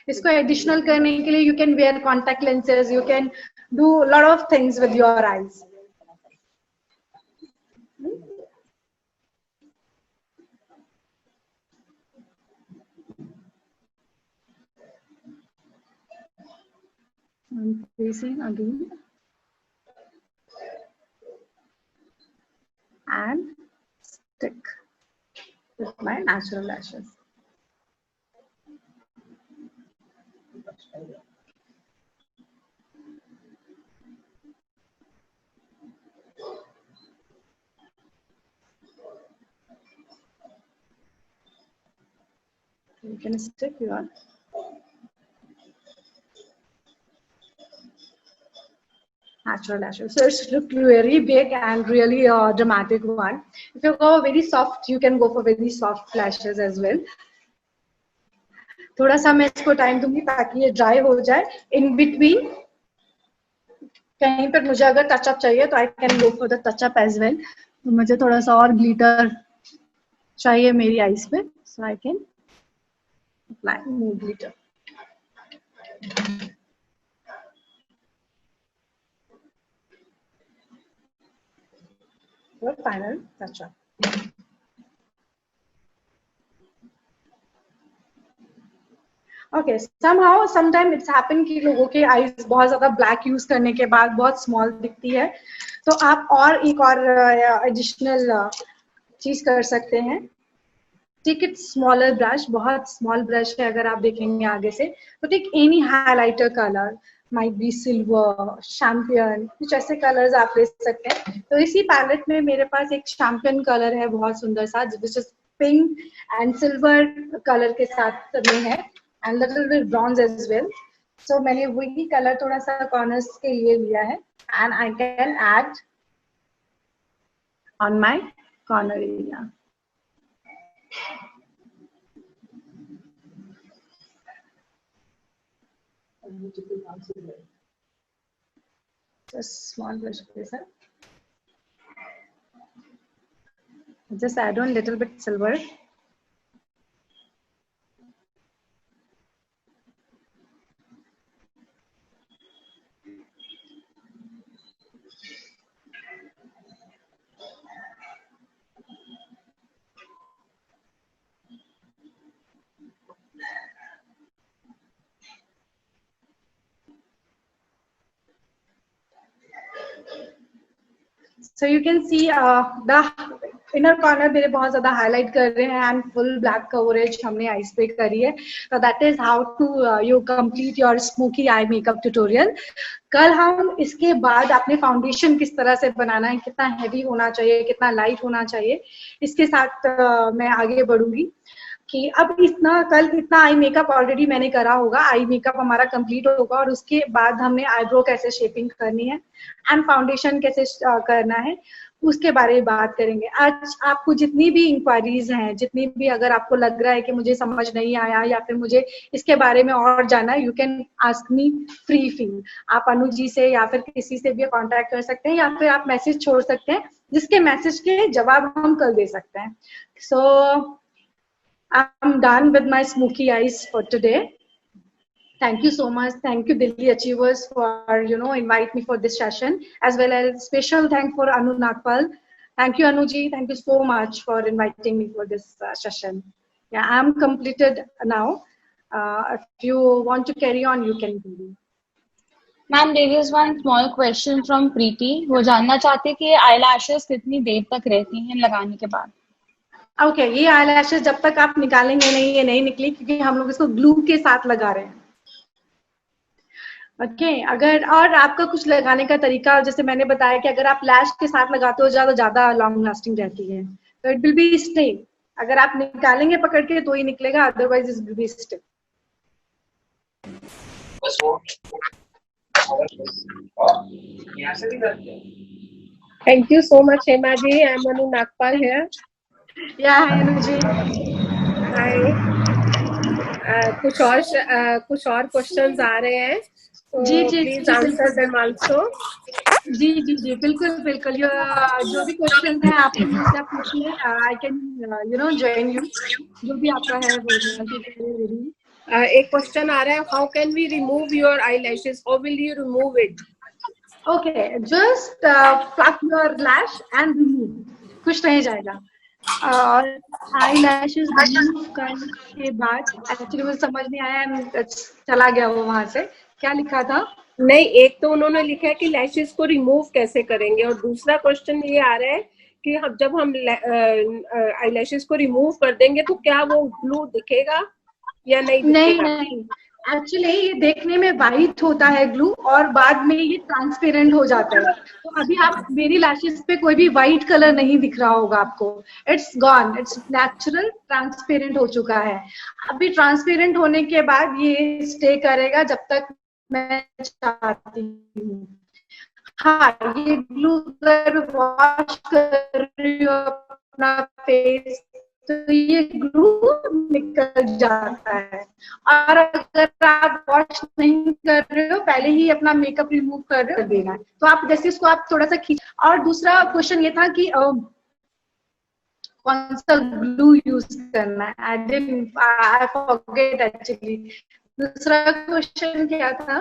इसको एडिशनल करने के लिए you can wear contact lenses, you can do lot of things with your eyes. I'm tracing again and stick with my natural lashes. You can stick your natural lashes. So it's look very big and really a dramatic one. If you go very soft, you can go for very soft lashes as well. थोड़ा सा मैं इसको टाइम दूंगी ताकि ये ड्राई हो जाए. इन बिटवीन कहीं पर मुझे अगर टचअप चाहिए तो I can go for the touchup as well. तो मुझे थोड़ा सा और ग्लिटर चाहिए मेरी आईज पे, so I can apply more glitter. For final touch-up. Okay, somehow, sometimes it's happen कि लोगों के eyes बहुत ज़्यादा black use करने के बाद बहुत small दिखती है, तो आप और एक और additional चीज कर सकते हैं. Take it smaller brush, बहुत small brush है अगर आप देखेंगे आगे से, तो take any highlighter color, might be silver, champagne, कुछ ऐसे colors आप ले सकते हैं. तो इसी palette में मेरे पास एक champagne color है बहुत सुंदर सा, which is pink and silver color के साथ में है, and little bit bronze as well. So मैंने वही color थोड़ा सा corners के लिए लिया है, and I can add on my corner area. Just small brush please, sir. Just add on little bit silver. So you can see the inner corner मेरे बहुत ज़्यादा highlight कर रहे हैं and full black coverage हमने eyes पे करी है. So that is how to you complete your smoky eye makeup tutorial. कल हम इसके बाद अपने फाउंडेशन किस तरह से बनाना है, कितना हेवी होना चाहिए, कितना लाइट होना चाहिए, इसके साथ मैं आगे बढ़ूंगी. कि अब कल इतना आई मेकअप ऑलरेडी मैंने करा होगा, आई मेकअप हमारा कंप्लीट होगा और उसके बाद हमने आईब्रो कैसे शेपिंग करनी है एंड फाउंडेशन कैसे करना है उसके बारे में बात करेंगे. आज आपको जितनी भी इंक्वायरीज हैं, जितनी भी अगर आपको लग रहा है कि मुझे समझ नहीं आया या फिर मुझे इसके बारे में और जानना है, you can ask me free feel. आप अनु जी से या फिर किसी से भी कांटेक्ट कर सकते हैं या फिर आप मैसेज छोड़ सकते हैं जिसके मैसेज के जवाब हम कल दे सकते हैं. सो I'm done with my smoky eyes for today. Thank you so much. Thank you Delhi Achievers for invite me for this session, as well as special thank for Anu Nagpal. Thank you Anu ji. Thank you so much for inviting me for this session. Yeah, I'm completed now. If you want to carry on, you can do. Ma'am, there is one small question from Preeti. वो जानना चाहते हैं कि eyelashes कितनी देर तक रहती हैं लगाने के बाद. ओके ये आईलैशेस जब तक आप निकालेंगे नहीं, ये नहीं निकली क्योंकि हम लोग इसको ग्लू के साथ लगा रहे हैं. ओके अगर और आपका कुछ लगाने का तरीका जैसे मैंने बताया कि अगर आप लैश के साथ लगाते हो ज्यादा लॉन्ग लास्टिंग रहती है, तो इट विल बी स्टे. अगर आप निकालेंगे पकड़ के तो ही निकलेगा, otherwise it will be stay. Thank you so much, Hema ji. I'm Anu Nagpal here. Yeah, hi Anu ji. Hi. कुछ और क्वेश्चंस आ रहे हैं, तो प्लीज आंसर देम आल्सो. जी बिल्कुल जो भी क्वेश्चन है आप मुझसे पूछिए. आई कैन ज्वाइन यू, जो भी आपका है वो. एक क्वेश्चन आ रहा है, how can we remove your eyelashes, how will you remove it? Okay just pluck your lash and remove, कुछ नहीं जाएगा. और आई लैशेस रिमूव करने के बाद एक्चुअली मुझे समझ नहीं आया, चला गया वो वहां से. क्या लिखा था? नहीं, एक तो उन्होंने लिखा है कि लैशेस को रिमूव कैसे करेंगे, और दूसरा क्वेश्चन ये आ रहा है कि जब हम आई लैशेस को रिमूव कर देंगे तो क्या वो ग्लू दिखेगा या नहीं दिखेगा? नहीं एक्चुअली ये देखने में वाइट होता है ग्लू, और बाद में ये ट्रांसपेरेंट हो जाता है। तो अभी आप मेरी लैशेस पे कोई भी वाइट कलर नहीं दिख रहा होगा आपको। It's gone, it's natural transparent हो चुका है। अभी ट्रांसपेरेंट होने के बाद ये स्टे करेगा जब तक मैं चाहती हूँ। हाँ, ये ग्लू अगर वॉश कर रही हो अपना फेस तो ये ग्लू निकल जाता है। और अगर आप वॉश नहीं कर रहे हो, पहले ही अपना मेकअप रिमूव कर रहे हो, देना है। तो आप जैसे इसको आप थोड़ा सा खींच। और दूसरा क्वेश्चन ये था कि कौन सा ग्लू यूज करना है। I forget actually. दूसरा क्वेश्चन क्या था?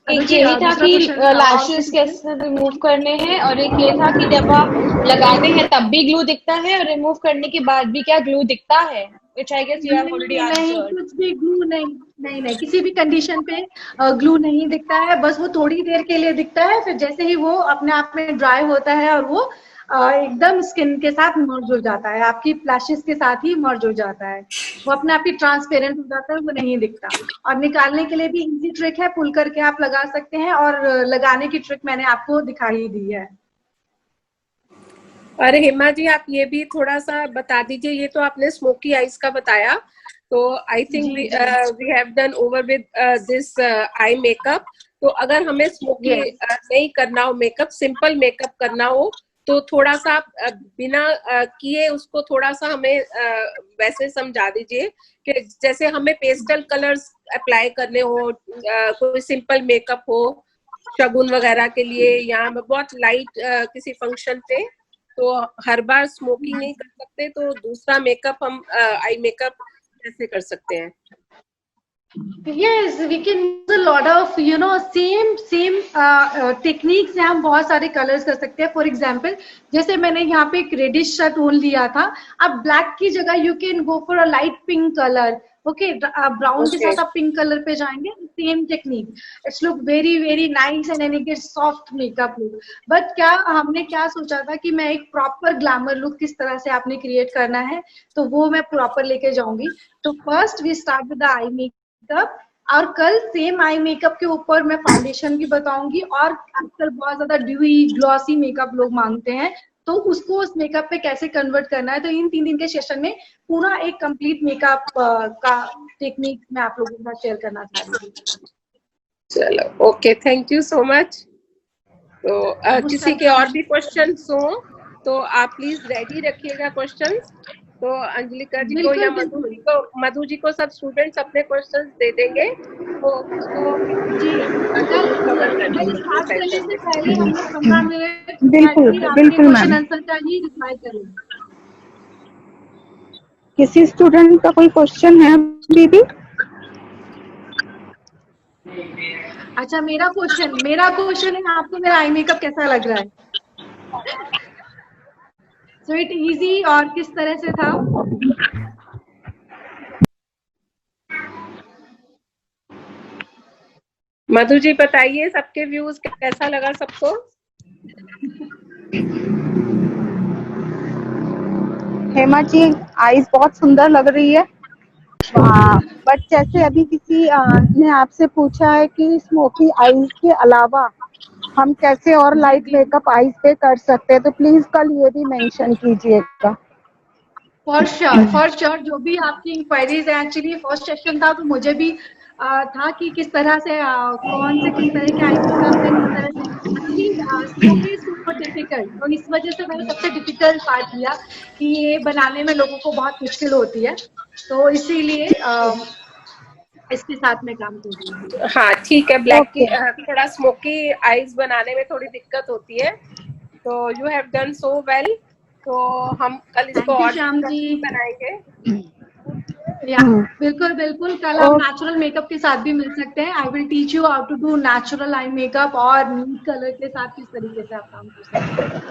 एक ये था कि लैशेस कैसे रिमूव करने हैं, और एक ये था कि जब आप लगाते हैं तब भी ग्लू दिखता है और रिमूव करने के बाद भी क्या ग्लू दिखता है, which I guess you have already answered. कुछ भी ग्लू नहीं, किसी भी कंडीशन पे ग्लू नहीं दिखता है। बस वो थोड़ी देर के लिए दिखता है, फिर जैसे ही वो अपने आप में ड्राई होता है और वो एकदम स्किन के साथ मर्ज हो जाता है, आपकी फ्लैशेस के साथ ही मर्ज हो जाता है। वो अपने आप ही ट्रांसपेरेंट हो जाता है, वो नहीं दिखता। और निकालने के लिए भी इजी ट्रिक है, पुल करके आप लगा सकते हैं, और लगाने की ट्रिक मैंने आपको दिखाई दी है। और हेमा जी आप ये भी थोड़ा सा बता दीजिए, ये तो आपने स्मोकी आईज का बताया, तो I think we have done over with this eye makeup. तो अगर हमें स्मोकी नहीं करना हो, मेकअप सिंपल मेकअप करना हो, तो थोड़ा सा आप बिना किए उसको थोड़ा सा हमें वैसे समझा दीजिए कि जैसे हमें पेस्टल कलर्स अप्लाई करने हो, कोई सिंपल मेकअप हो शगुन वगैरह के लिए, या बहुत लाइट किसी फंक्शन पे, तो हर बार स्मोकिंग नहीं कर सकते, तो दूसरा मेकअप हम आई मेकअप कैसे कर सकते हैं? Yes, we can use a lot of same techniques से हम बहुत सारे कलर्स कर सकते हैं। फॉर एग्जाम्पल जैसे मैंने यहाँ पे एक रेडिश सा टोन लिया था, अब ब्लैक की जगह you can go for a light pink colour. Okay, brown के साथ आप पिंक कलर पे जाएंगे, same technique, it's look very very nice and it get soft makeup look. But हमने क्या सोचा था कि मैं एक प्रॉपर ग्लैमर लुक किस तरह से आपने क्रिएट करना है, तो वो मैं प्रॉपर लेके जाऊंगी। तो first we start with the eye makeup, और कल सेम आई मेकअप के ऊपर मैं फाउंडेशन भी बताऊंगी। और आजकल बहुत ज्यादा ड्यूई ग्लॉसी मेकअप लोग मांगते हैं, तो उसको उस मेकअप पे कैसे कन्वर्ट करना है। तो इन 3 दिन के सेशन में पूरा एक कंप्लीट मेकअप का टेक्निक मैं आप लोगों के साथ शेयर करना चाह रही हूँ। चलो, okay, thank you so much. तो किसी के और भी क्वेश्चंस हो तो आप प्लीज रेडी रखिएगा क्वेश्चंस। तो अंजलिका जी को या मधु जी को सब स्टूडेंट्स अपने क्वेश्चंस दे देंगे, तो उसको स्टार्ट करने से पहले हम लोग 15 मिनट बिल्कुल क्वेश्चन मैम। आंसर का ही रिप्लाई करें। किसी स्टूडेंट का कोई क्वेश्चन है दीदी? अच्छा, मेरा क्वेश्चन है, आपको मेरा आई मेकअप कैसा लग रहा है? सो इट इजी और किस तरह से था? मधु जी बताइए, सबके व्यूज कैसा लगा सबको? हेमा जी आईज बहुत सुंदर लग रही है, बट जैसे अभी किसी ने आपसे पूछा है कि स्मोकी आईज के अलावा हम कैसे और लाइट मेकअप आईज पे कर सकते हैं, तो प्लीज कल ये भी मेंशन कीजिएगा। फॉर श्योर जो भी आपकी इंक्वायरीज है, एक्चुअली फर्स्ट सेशन था तो मुझे भी था कि किस तरह से किस तरह के आई मेकअप है, किस तरह से एक्चुअली स्मोकी सुपर डिफिकल्ट, तो इस वजह से मैंने सबसे डिफिकल्ट पार्ट लिया कि ये बनाने में लोगों को बहुत मुश्किल होती है, तो इसीलिए इसके साथ में काम कर रही हूँ। हाँ ठीक है, ब्लैक की थोड़ा स्मोकी आईज बनाने में थोड़ी दिक्कत होती है, तो you have done so well. तो हम कल इसको और बनाएंगे। बिल्कुल कल हम नेचुरल मेकअप के साथ भी मिल सकते हैं। I will teach you how to do natural eye makeup और न्यूड कलर के साथ किस तरीके से आप काम कर सकते हैं।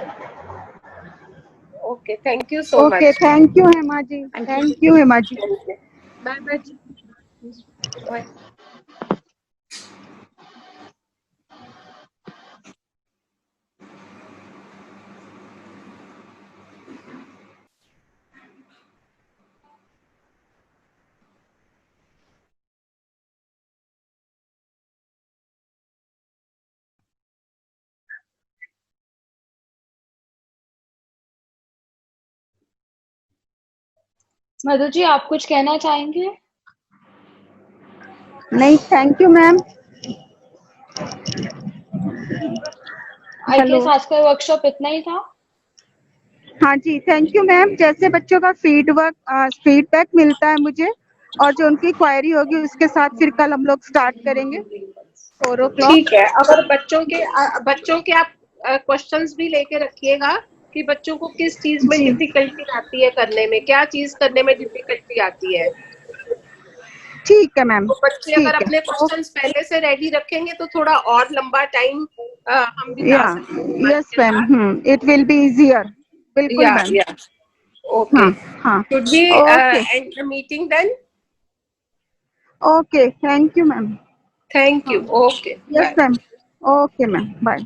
Okay, thank you so much. Okay, thank you Hema ji. Thank you Hema ji. Bye bye. Madhu ji, आप कुछ कहना चाहेंगे? नहीं, thank you ma'am. I hello. Guess आज का वर्कशॉप इतना ही था। हाँ जी, थैंक यू मैम। जैसे बच्चों का फीडबैक मिलता है मुझे, और जो उनकी क्वायरी होगी उसके साथ फिर कल हम लोग स्टार्ट करेंगे 4 o'clock। ठीक है, अगर बच्चों के आप क्वेश्चंस भी लेके रखिएगा कि बच्चों को किस चीज में डिफिकल्टी आती है करने में, क्या चीज करने में डिफिकल्टी आती है। ठीक है मैम, तो बच्चे अगर अपने क्वेश्चंस पहले से रेडी रखेंगे तो थोड़ा और लंबा टाइम हम बिता सकते हैं। Yes ma'am, it will be easier. बिल्कुल मैम। ओके, हाँ should we okay and the meeting then? Okay, thank you ma'am. Thank you. Okay, yes ma'am. Okay ma'am, bye.